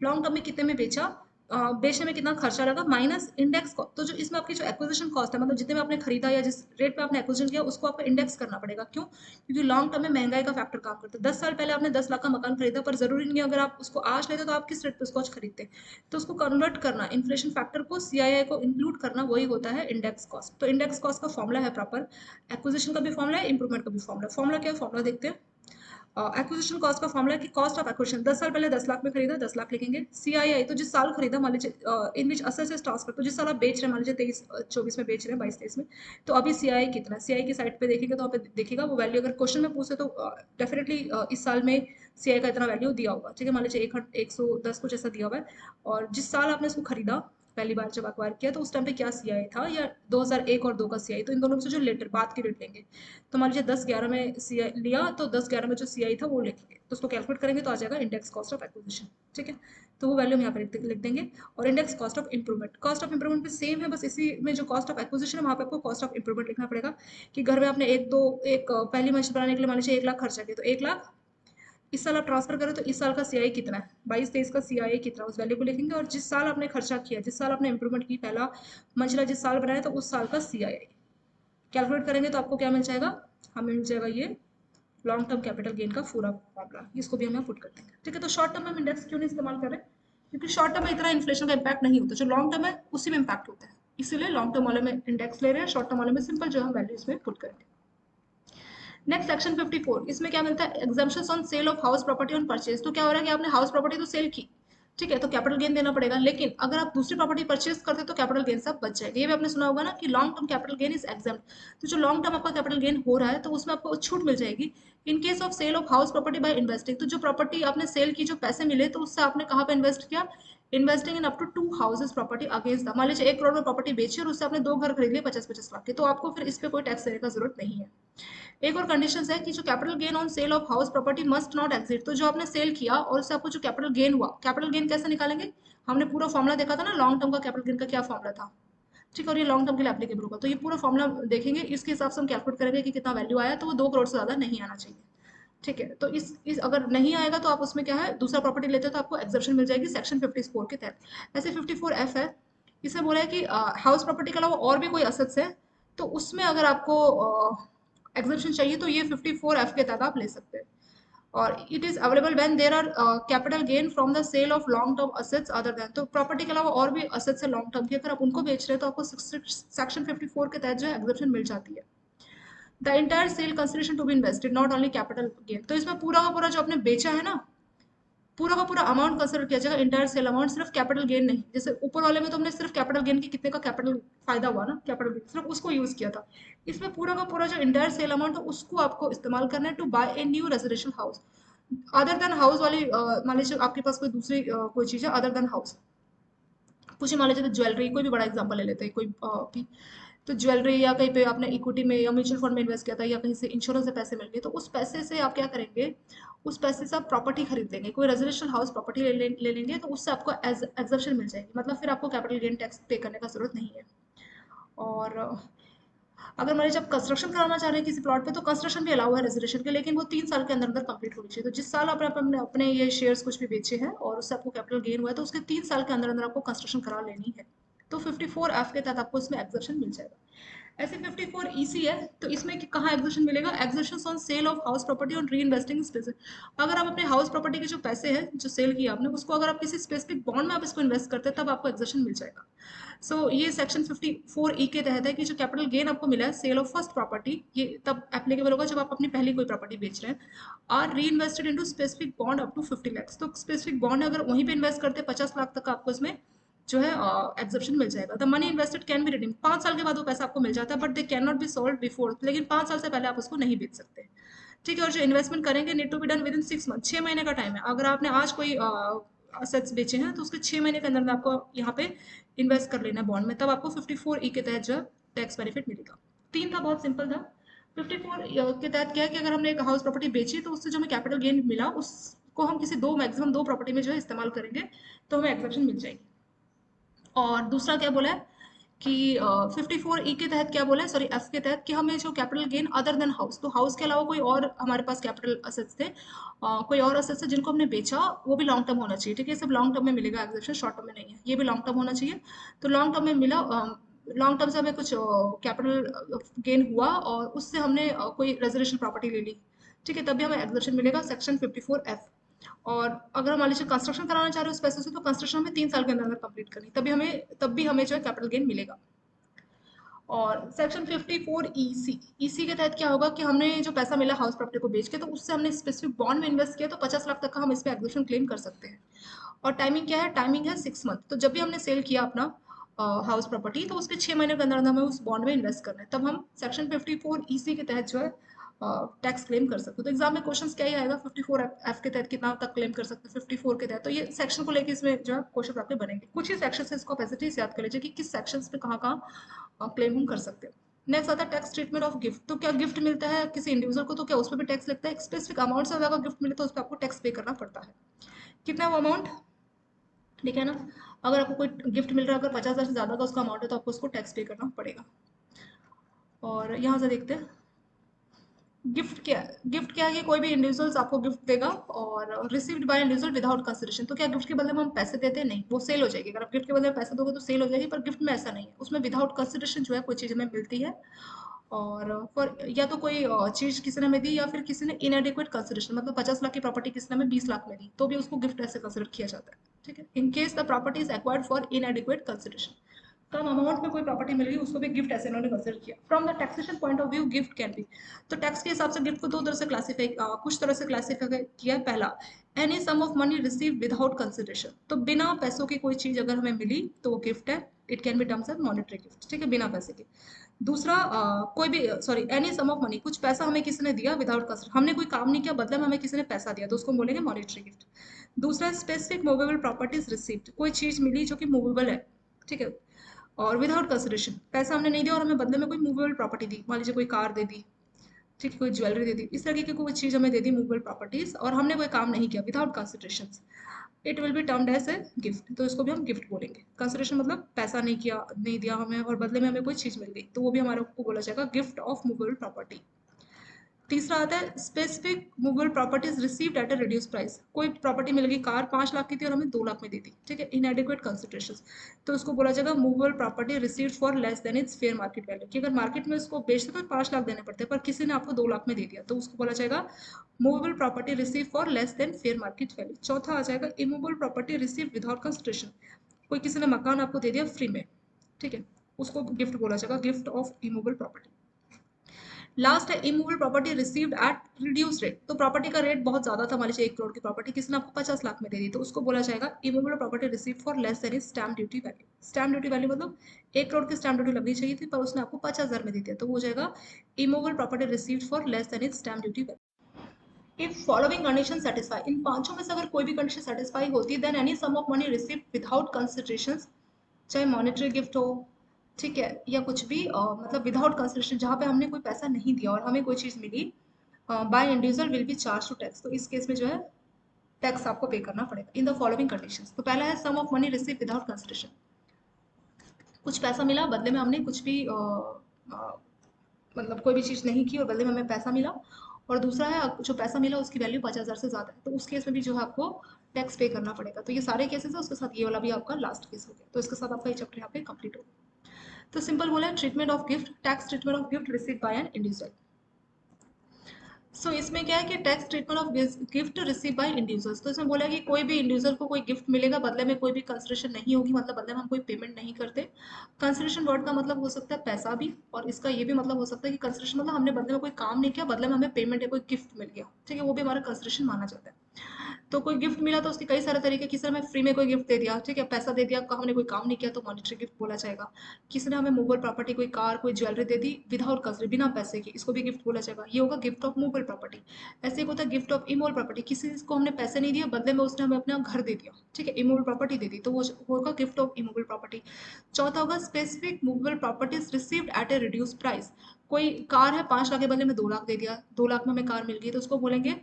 लॉन्ग टर्म में कितने में बेचा, बेचने में कितना खर्चा लगा माइनस इंडेक्स कॉस्ट। तो जो इसमें आपकी जो एक्विजिशन कॉस्ट है, मतलब जितने में आपने खरीदा या जिस रेट पे आपने एक्विजिशन किया उसको आपको इंडेक्स करना पड़ेगा। क्यों? क्योंकि लॉन्ग टर्म में महंगाई का फैक्टर काम करता है। 10 साल पहले आपने 10 लाख का मकान खरीदा, पर जरूरी नहीं है अगर आप उसको आज लेते तो आप किस रेट पे उसको आज खरीदते। तो उसको कन्वर्ट करना, इन्फ्लेशन फैक्टर को, सीआईआई को इंक्लूड करना, वही होता है इंडेक्स कॉस्ट। तो इंडेक्स कॉस्ट का फॉर्मुला है प्रॉपर, एक्विजिशन का भी फॉर्मुला है, इंप्रूवमेंट का भी फॉर्मुला। फॉर्मुला क्या है, फॉर्मुला देखते हैं। एक्विजिशन कॉस्ट का फॉर्मूला है कि कॉस्ट ऑफ एक्विजिशन, 10 साल पहले 10 लाख में खरीदा, 10 लाख लिखेंगे। सीआईआई तो जिस साल खरीदा, मान लीजिए इन विच असेट्स ट्रांसफर, तो जिस साल आप बेच रहे हैं, मान लीजिए 23-24 में बेच रहे हैं, 22-23 में, तो अभी सीआईआई कितना है। सीआईआई की साइड पे देखेंगे तो वहाँ पे देखिएगा वो वैल्यू, अगर क्वेश्चन में पूछे तो डेफिनेटली इस साल में सीआईआई का इतना वैल्यू दिया होगा, ठीक है। मान लीजिए 110 कुछ ऐसा दिया हुआ है, और जिस साल आपने इसको खरीदा पहली बार जब अक्वायर किया, तो उस टाइम पे क्या सीआईआई था, या 2001 और 2 का सीआईआई, तो इन दोनों में से जो लेटर बाद की रेट लेंगे। तो मान लीजिए 10-11 में सीआई लिया, तो 10-11 में जो सीआई था वो लिखेंगे, तो उसको कैलकुलेट करेंगे तो आ जाएगा इंडेक्स कॉस्ट ऑफ एक्विजिशन, ठीक है। तो वो वैल्यू हम यहाँ पर लिख देंगे। और index cost of improvement, cost of improvement भी सेम है, बस इसी में जो कॉस्ट ऑफ एक्विजिशन है वहाँ पे आपको कॉस्ट ऑफ इंप्रूवमेंट लिखना पड़ेगा। कि घर में आपने एक पहली मंजिल बनाने के लिए मान लीजिए 1 लाख खर्चा किया, तो 1 लाख इस साल आप ट्रांसफर करें तो इस साल का सीआई कितना है, 22-23 का सीआई कितना, उस वैल्यू को लिखेंगे। और जिस साल आपने खर्चा किया, जिस साल आपने इंप्रूवमेंट की, पहला मंजिला जिस साल बनाया, तो उस साल का सीआई कैलकुलेट करेंगे तो आपको क्या मिल जाएगा, हमें मिल जाएगा ये लॉन्ग टर्म कैपिटल गेन का पूरा फॉर्मूला। इसको भी हम यहाँ पुट कर देंगे, ठीक है। तो शॉर्ट टर्म में हम इंडेक्स क्यों नहीं इस्तेमाल कर रहे, क्योंकि शॉर्ट टर्म में इतना इन्फ्लेशन का इम्पैक्ट नहीं होता, जो लॉन्ग टर्म है उसी में इम्पैक्ट होता है, इसीलिए लॉन्ग टर्म वाले में इंडेक्स ले रहे हैं, शॉर्ट टर्म वाले में सिंपल जो हम वैल्यू इसमें पुट करेंगे। नेक्स्ट सेक्शन 54, इसमें क्या मिलता है, exemptions on sale of house property on purchase. तो क्या हो रहा है कि आपने हाउस प्रॉपर्टी तो सेल की, ठीक है, तो कैपिटल गेन देना पड़ेगा, लेकिन अगर आप दूसरी प्रॉपर्टी परचेज करते तो कैपिटल गेन सब बच जाएगा। ये भी आपने सुना होगा ना कि long term capital gain is exempt. तो जो लॉन्ग टर्म आपका कैपिटल गेन हो रहा है, तो उसमें आपको छूट मिल जाएगी in case of sale of house property by investing. तो जो प्रॉपर्टी आपने सेल की, जो पैसे मिले, तो उससे आपने कहाँ पे इन्वेस्ट किया, investing in up to 2 houses property against the, मान लीजिए 1 करोड़ में प्रॉपर्टी बेची और उससे आपने 2 घर खरीद लिए 50-50 लाख के, तो आपको फिर इस पे कोई टैक्स देने का जरूरत नहीं है। एक और कंडीशन है कि जो capital gain on sale of house property must not exit. तो जो आपने सेल किया और उससे आपको जो कैपिटल गेन हुआ, कैपिटल गेन कैसे निकालेंगे, हमने पूरा फॉर्मुला देखा था ना लॉन्ग टर्म का कैपिटल गेन का, क्या फॉर्मुला था, ठीक है। और ये लॉन्ग टर्म के लिए एप्लीकेबल होगा, तो ये पूरा फॉर्मुला देखेंगे, इसके हिसाब से हम कैलकुलेट करेंगे कि कितना वैल्यू आया, तो वो 2 करोड़ से ज्यादा नहीं आना चाहिए, ठीक है। तो इस अगर नहीं आएगा तो आप उसमें क्या है, दूसरा प्रॉपर्टी लेते हो तो आपको एक्सेप्शन मिल जाएगी सेक्शन 54 के तहत। ऐसे 54F है, इसे बोला है कि हाउस प्रॉपर्टी के अलावा और भी कोई असेट्स है, तो उसमें अगर आपको एग्जेप्शन चाहिए तो ये 54F के तहत आप ले सकते हैं। और it is available when there are capital gain from the sale of long term assets other than. तो प्रॉपर्टी के अलावा और भी असेट्स है लॉन्ग टर्म की, अगर आप उनको बेच रहे हैं तो आपको सेक्शन 54 के तहत जो है एग्जेप्शन मिल जाती है। The entire sale consideration to be invested not only capital gain. तो इसमें पूरा का पूरा जो आपने बेचा है ना, पूरा का पूरा अमाउंट कंसिडर किया जाएगा, इंटायर सेल अमाउंट, सिर्फ कैपिटल गेन नहीं। जैसे ऊपर वाले में तो हमने सिर्फ कैपिटल गेन की कितने का कैपिटल फायदा हुआ ना, कैपिटल गेन सिर्फ उसको यूज किया था। इसमें पूरा का पूरा जो इंटायर सेल अमाउंट है उसको आपको इस्तेमाल करना है to buy a new residential house other than house वाली। मान लीजिए आपके पास कोई दूसरी कोई चीज है अदर देन हाउस, कुछ मान लीजिए तो ज्वेलरी, कोई भी बड़ा एग्जांपल ले लेते हैं, कोई भी, तो ज्वेलरी या कहीं पे आपने इक्विटी में या म्यूचुअल फंड में इन्वेस्ट किया था या कहीं से इंश्योरेंस से पैसे मिल गए, तो उस पैसे से आप क्या करेंगे, उस पैसे से आप प्रॉपर्टी खरीद लेंगे, कोई रेजिडेंशियल हाउस प्रॉपर्टी ले लेंगे, तो उससे आपको एग्जम्पशन मिल जाएगी, मतलब फिर आपको कैपिटल गेन टैक्स पे करने का जरूरत नहीं है। और अगर मान लीजिए आप कंस्ट्रक्शन कराना चाह रहे हैं किसी प्लॉट पे, तो कंस्ट्रक्शन भी अलाउ है रेजिडेंशियल के, लेकिन वो 3 साल के अंदर अंदर कंप्लीट होनी चाहिए। तो जिस साल आपने अपने अपने ये शेयर्स कुछ भी बेचे हैं और उससे आपको कैपिटल गेन हुआ है, तो उसके 3 साल के अंदर अंदर आपको कंस्ट्रक्शन करा लेनी है। तो 54F के तहत आपको इसमें एग्जेप्शन मिल जाएगा। ऐसे 54EC है, तो इसमें कहाँ एग्जेप्शन मिलेगा, exemption on sale of house property on री इन्वेस्टिंग स्पेसिफिक। अगर आप अपने हाउस प्रॉपर्टी के जो पैसे हैं जो सेल किया आपने, उसको अगर आप किसी स्पेसिफिक बॉन्ड में आप इसको इन्वेस्ट करते हैं, तब आपको एग्जेप्शन मिल जाएगा। सो ये सेक्शन 54E के तहत है कि जो कैपिटल गेन आपको मिला है सेल ऑफ फर्स्ट प्रॉपर्टी, ये तब एप्लीकेबल होगा जब आप अपनी पहली कोई प्रॉपर्टी बेच रहे हैं, are reinvested into specific bond up to 50 lakh. तो स्पेसिफिक बॉन्ड अगर वहीं पे इन्वेस्ट करते हैं 50 लाख तक का, आपको इसमें जो है एग्जेप्शन मिल जाएगा। The money invested can be redeem, 5 साल के बाद वो पैसा आपको मिल जाता है, but they can not be sold before, लेकिन 5 साल से पहले आप उसको नहीं बेच सकते, ठीक है। और जो इन्वेस्टमेंट करेंगे need to be done within 6 month, 6 महीने का टाइम है। अगर आपने आज कोई असेट्स बेचे हैं तो उसके 6 महीने के अंदर में आपको यहाँ पे इन्वेस्ट कर लेना है बॉन्ड में, तब आपको 54E के तहत जो टैक्स बेनिफिट मिलेगा। 3 था, बहुत सिंपल था। 54 के तहत क्या है कि अगर हमने एक हाउस प्रॉपर्टी बेची तो उससे जो हमें कैपिटल गेन मिला उसको हम किसी मैक्सिमम 2 प्रॉपर्टी में जो है इस्तेमाल करेंगे, तो हमें एक्सेप्शन मिल जाएगी। और दूसरा क्या बोला है कि 54 ई के तहत क्या बोला है, सॉरी एफ के तहत, कि हमें जो capital gain other than house, तो हाउस के अलावा कोई और हमारे पास कैपिटल असेट्स थे, कोई और असेट्स है जिनको हमने बेचा, वो भी लॉन्ग टर्म होना चाहिए। ठीक है, सब लॉन्ग टर्म में मिलेगा एग्जेप्शन, शॉर्ट टर्म में नहीं है, ये भी लॉन्ग टर्म होना चाहिए। तो लॉन्ग टर्म में मिला, लॉन्ग टर्म से हमें कुछ कैपिटल गेन हुआ और उससे हमने कोई रेजोल्यूशन प्रॉपर्टी ले ली। ठीक है, तभी हमें एग्जेप्शन मिलेगा सेक्शन 54 एफ। और अगर मान लीजिए कंस्ट्रक्शन कराना चाह रहे हो उस पैसे से, तो कंस्ट्रक्शन हमें 3 साल के अंदर अंदर कंप्लीट करनी, तब भी हमें जो है कैपिटल गेन मिलेगा। और सेक्शन 54 ई सी के तहत क्या होगा कि हमने जो पैसा मिला हाउस प्रॉपर्टी को बेच के, तो उससे हमने स्पेसिफिक बॉन्ड में इन्वेस्ट किया, तो 50 लाख तक का हम इस पे एग्जेप्शन क्लेम कर सकते हैं। और टाइमिंग क्या है, टाइमिंग है 6 मंथ। तो जब भी हमने सेल किया अपना हाउस प्रॉपर्टी, तो उसके 6 महीने के अंदर अंदर हमें उस बॉन्ड में इन्वेस्ट करना है, तब हम सेक्शन 54 ई के तहत जो है टैक्स क्लेम कर सकते हो। तो एग्जाम में क्वेश्चन क्या ही आएगा, 54 एफ के तहत कितना तक क्लेम कर सकते हैं, 54 के तहत। तो ये सेक्शन को लेकर इसमें जो है क्वेश्चन आपके बनेंगे, कुछ ही सेक्शन से इसको एज इट इज याद कर लीजिए कि किस सेक्शन पे कहाँ कहाँ क्लेम हम कर सकते हैं। नेक्स्ट आता है टैक्स ट्रीटमेंट ऑफ गिफ्ट। तो क्या गिफ्ट मिलता है किसी इंडिविजुअल को, तो क्या उस पर भी टैक्स लगता है? एक स्पेसिफिक अमाउंट से ज्यादा गिफ्ट मिले तो उस पर आपको टैक्स पे करना पड़ता है। कितना वो अमाउंट, ठीक है ना? अगर आपको कोई गिफ्ट मिल रहा है, अगर 50,000 से ज्यादा का उसका अमाउंट है, तो आपको उसको टैक्स पे करना पड़ेगा। और यहाँ से देखते हैं गिफ्ट क्या है कि कोई भी इंडिविजुअल्स आपको गिफ्ट देगा और received by individual without consideration. तो क्या गिफ्ट के बदले में हम पैसे देते हैं? नहीं, वो सेल हो जाएगी। अगर आप गिफ्ट के बदले में पैसे दोगे तो सेल हो जाएगी, पर गिफ्ट में ऐसा नहीं है, उसमें विदाउट कंसिडरेशन जो है कोई चीज़ हमें मिलती है। और फॉर या तो कोई चीज किसी ने हमें दी, या फिर किसी ने इनएडिक्वेट कंसिडरेशन, मतलब 50 लाख की प्रॉपर्टी किसी ने हमें 20 लाख में दी, तो भी उसको गिफ्ट ऐसे कंसिडर किया जाता है। ठीक है, in case the property is acquired for इनएडिक्वेट consideration, come amount में कोई प्रॉपर्टी मिल गई, उसको भी गिफ्ट ऐसे इन्होंने कंसिडर किया। From the taxation point of view gift can be, तो टैक्स के हिसाब से गिफ्ट को दो तरह से क्लासीफाई, कुछ तरह से क्लासीफाई किया है। पहला, any sum of money receive without consideration, तो बिना पैसों की कोई चीज अगर हमें मिली तो वो गिफ्ट है, it can be terms as monetary gift. ठीक है, बिना पैसे के। दूसरा, कोई भी, sorry, any sum of money, कुछ पैसा हमें किसी ने दिया विदाउट कंसिडर, हमने कोई काम नहीं किया, बदले में हमें किसी ने पैसा दिया, तो उसको हम बोलेंगे मॉनेटरी गिफ्ट। दूसरा, स्पेसिफिक मूवेबल प्रॉपर्टीज रिसीव्ड, कोई चीज मिली जो कि मूवेबल है। ठीक है, और विदाउट कंसिडरेशन, पैसा हमने नहीं दिया और हमें बदले में कोई मूवेबल प्रॉपर्टी दी, मान लीजिए कोई कार दे दी, ठीक है, कोई ज्वेलरी दे दी, इस तरीके की कोई चीज हमें दे दी मूवेबल प्रॉपर्टीज, और हमने कोई काम नहीं किया, without consideration, it will be termed as a gift. तो इसको भी हम गिफ्ट बोलेंगे। कंसिडरेशन मतलब पैसा नहीं किया, नहीं दिया हमें, और बदले में हमें कोई चीज मिल गई, तो वो भी हमारे को बोला जाएगा गिफ्ट ऑफ मूवेबल प्रॉपर्टी। तीसरा आता है specific movable properties received eight a reduce price, कोई प्रॉपर्टी मिल गई, कार 5 लाख की थी और हमें 2 लाख में दी थी। ठीक है, इनएडिक्वेट कंसिडरेशन, तो उसको बोला जाएगा movable property received for less than it's fair market value, कि अगर मार्केट में उसको बेचते तो 5 लाख देने पड़ते हैं, पर किसी ने आपको 2 लाख में दे दिया, तो उसको बोला जाएगा movable property receive for less then fair market value. चौथा आ जाएगा immovable property receive without consideration, कोई किसी ने मकान आपको दे दिया फ्री में, ठीक है, उसको गिफ्ट बोला जाएगा, gift of immovable property. Last है immovable property received at reduce rate, तो प्रॉपर्टी का रेट बहुत ज्यादा था, मान लीजिए 1 करोड़ की प्रॉपर्टी किसी ने आपको 50 लाख में दे दी, तो उसको बोला जाएगा immovable property receive for less than is stamp duty value. Stamp duty value मतलब 1 करोड़ की स्टैम्प ड्यूटी लगनी चाहिए थी, पर उसने आपको 50,000 में दी थी, तो वो हो जाएगा immovable property received for less than is stamp duty value. If following condition satisfy, इन पांचों में से अगर कोई भी कंडीशन सेटिस्फाई होती है, then any sum of money received without consideration, चाहे मॉनेटरी गिफ्ट हो, ठीक है, या कुछ भी, मतलब विदाउट कंसिडरेशन, जहाँ पे हमने कोई पैसा नहीं दिया और हमें कोई चीज़ मिली, by individual will be charge to tax, तो इस केस में जो है टैक्स आपको पे करना पड़ेगा इन द फॉलोइंग कंडीशंस। तो पहला है sum of money receive without consideration, कुछ पैसा मिला, बदले में हमने कुछ भी मतलब कोई भी चीज़ नहीं की और बदले में हमें पैसा मिला। और दूसरा है जो पैसा मिला उसकी वैल्यू 50,000 से ज़्यादा है, तो उस केस में भी जो है आपको टैक्स पे करना पड़ेगा। तो ये सारे केसेस है, उसके साथ ये वाला भी आपका लास्ट केस हो गया, तो इसके साथ आपका ये चैप्टर यहाँ पे कंप्लीट हो गया। तो सिंपल बोला है treatment of gift, tax treatment of gift receive by an individual. So इसमें क्या है कि tax treatment of gift receive by individuals, तो इसमें बोला है कि कोई भी इंडिविजुअल को कोई गिफ्ट मिलेगा, बदले में कोई भी कंसिडरेशन नहीं होगी, मतलब बदले में हम कोई पेमेंट नहीं करते। कंसिडरेशन वर्ड का मतलब हो सकता है पैसा भी, और इसका ये भी मतलब हो सकता है कि कंसिडरेशन मतलब हमने बदले में कोई काम नहीं किया, बदले में हमें पेमेंट या कोई गिफ्ट मिल गया, ठीक है, वो भी हमारा कंसिडरेशन माना जाता है। तो कोई गिफ्ट मिला तो उसके कई सारे तरीके, किसी ने हमें फ्री में कोई गिफ्ट दे दिया, ठीक है, पैसा दे दिया, हमने कोई काम नहीं किया, तो मॉनेटरी गिफ्ट बोला जाएगा। किसी ने हमें मूवेबल प्रॉपर्टी, कोई कार, कोई ज्वेलरी दे दी विदाउट कंसिडर, बिना पैसे के, इसको भी गिफ्ट बोला जाएगा, ये होगा गिफ्ट ऑफ मूवेबल प्रॉपर्टी। ऐसे एक होता है गिफ्ट ऑफ इमूवेबल प्रॉपर्टी, किसी को हमने पैसे नहीं दिया, बदले में उसने हमें अपना घर दे दिया, ठीक है, इमूवेबल प्रॉपर्टी दे दी, तो वो होगा गिफ्ट ऑफ इमूवेबल प्रॉपर्टी। चौथा होगा specific movable properties received at a reduce price, कोई कार है 5 लाख के बदले में 2 लाख दे दिया, 2 लाख में हमें कार मिल गई, तो उसको बोलेंगे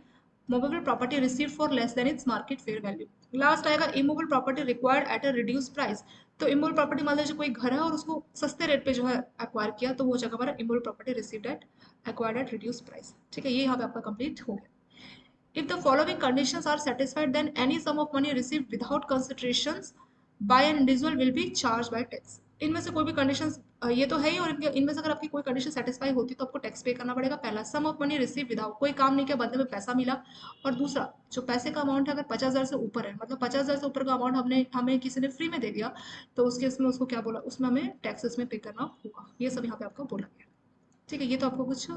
movable property receive for less than its market fair value. Last आएगा immovable property required at a reduce price. तो इमूवेबल प्रॉपर्टी मान लीजिए कोई घर है और उसको सस्ते रेट पे जो है एक्वायर किया, तो वो जगह हमारा immovable property received at acquired at reduce price. ठीक है, ये यहाँ पे आपका कंप्लीट हो गया। If the following conditions are satisfied, then any sum of money received without considerations by an individual will be charged by tax. इनमें से कोई भी कंडीशंस ये तो है ही, और इनमें से अगर आपकी कोई कंडीशन सेटिस्फाई होती तो आपको टैक्स पे करना पड़ेगा। पहला, सम ऑफ मनी रिसीव विदाउट, कोई काम नहीं किया बदले में पैसा मिला। और दूसरा, जो पैसे का अमाउंट है अगर 50,000 से ऊपर है, मतलब 50,000 से ऊपर का अमाउंट हमें किसी ने फ्री में दे दिया, तो उसके इसमें उसको क्या बोला, उसमें हमें टैक्स इसमें पे करना होगा। ये सब यहाँ पे आपको बोला गया। ठीक है, ये तो आपको कुछ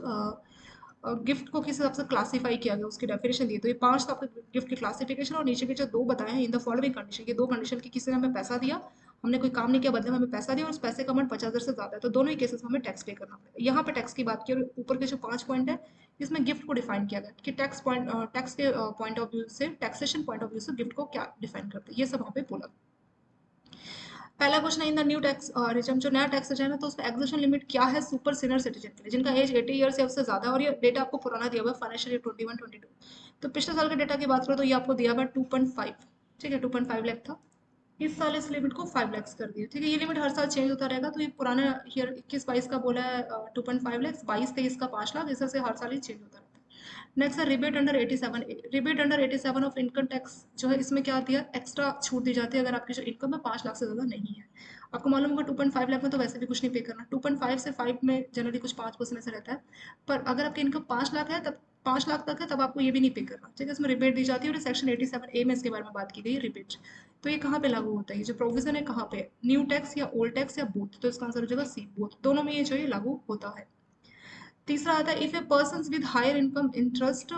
गिफ्ट को किस हिसाब से क्लासीफाई किया गया उसकी डेफिनेशन दी। तो ये 5 तो आपके गिफ्ट की क्लासिफिकेशन, और नीचे के जो 2 बताए हैं इन द फॉलोइंग कंडीशन, ये 2 कंडीशन की किसी ने हमें पैसा दिया, हमने कोई काम नहीं किया बदले में हमें पैसा दिया, और उस पैसे का अमाउंट 50,000 से ज़्यादा है, तो दोनों ही केसेस में हमें टैक्स पे करना पड़ेगा। यहाँ पे टैक्स की बात की, और ऊपर के जो 5 पॉइंट है इसमें गिफ्ट को डिफाइन किया गया कि टैक्स के पॉइंट ऑफ व्यू से, टैक्सेशन पॉइंट ऑफ व्यू से गिफ्ट को क्या डिफाइन करते हैं, ये सब वहाँ पे बोला। पहला क्वेश्चन है in the new tax regime, जो नया टैक्स रिजम है तो उसमें एग्जेशन लिमिट क्या है सुपर सीनियर सिटीजन के लिए, जिनका एज 80 ईयर से उससे ज्यादा है। और ये डेटा आपको पुराना दिया हुआ है, फाइनेंशियल ईयर 21-22। तो पिछले साल के डेटा की बात करो तो ये आपको दिया हुआ है 2.5। ठीक है, 2.5 लाख था। इस साल इस लिमिट को 5 लाख कर दिया। ठीक है, ये लिमिट हर साल चेंज होता रहेगा। तो ये पुराना ईयर 21-22 का बोला है 2.5 लाख, 22-23 का 5 लाख, इस तरह से हर साल ही चेंज होता रहता है। नेक्स्ट है rebate under 87। Rebate under 87 of income tax जो है, इसमें क्या दिया, एक्स्ट्रा छूट दी जाती है अगर आपकी जो इनकम है 5 लाख से ज़्यादा नहीं है। आपको मालूम होगा 2.5 लाख में तो वैसे भी कुछ नहीं पे करना, 2.5 से 5 में जनरली कुछ 5% ऐसा रहता है। पर अगर आपकी इनकम 5 लाख है, तब 5 लाख तक है तब आपको ये भी नहीं पे करना। ठीक है, इसमें रिबेट दी जाती है, और सेक्शन 87A में इसके बारे में बात की गई रिबेट। तो ये कहाँ पे लागू होता है, ये जो प्रोविजन है कहाँ पे, न्यू टैक्स या ओल्ड टैक्स या बोथ? तो इसका आंसर हो जाएगा सी, बोथ, दोनों में ये जो है लागू होता है। तीसरा आता है if a person with higher income interest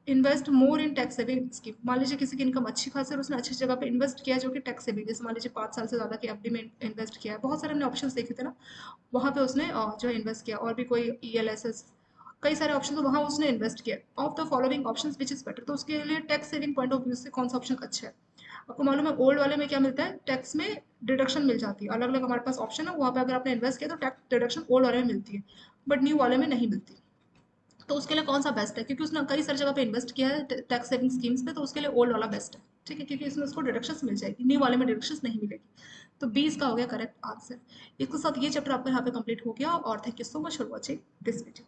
invest more in tax saving scheme. मान लीजिए किसी की इनकम अच्छी खासी और उसने अच्छी जगह पे इन्वेस्ट किया जो कि टैक्स सेविंग, जैसे मान लीजिए 5 साल से ज़्यादा की एफडी में इन्वेस्ट किया है, बहुत सारे हमने ऑप्शन देखे थे ना, वहाँ पे उसने जो है इन्वेस्ट किया। और भी कोई ELSS, कई सारे ऑप्शन, तो वहाँ उसने इन्वेस्ट किया। Of the following option which is better, तो उसके लिए tax saving point of view से कौन सा ऑप्शन अच्छा है? आपको मालूम है ओल्ड वाले में क्या मिलता है, टैक्स में डिडक्शन मिल जाती है। अलग अलग हमारे पास ऑप्शन है, वहाँ पे अगर आपने इन्वेस्ट किया तो टैक्स डिडक्शन ओल्ड वाले में मिलती है, बट न्यू वाले में नहीं मिलती। तो उसके लिए कौन सा बेस्ट है, क्योंकि उसने कई सारी जगह पे इन्वेस्ट किया है टैक्स सेविंग स्कीम्स पे, तो उसके लिए ओल्ड वाला बेस्ट है। ठीक है, क्योंकि इसमें उसको डिडक्शंस मिल जाएगी, न्यू वाले में डिडक्शंस नहीं मिलेगी। तो 20 का हो गया करेक्ट आंसर। इसके साथ ये चैप्टर आपका यहाँ पे कंप्लीट हो गया, और thank you so much for watching this video.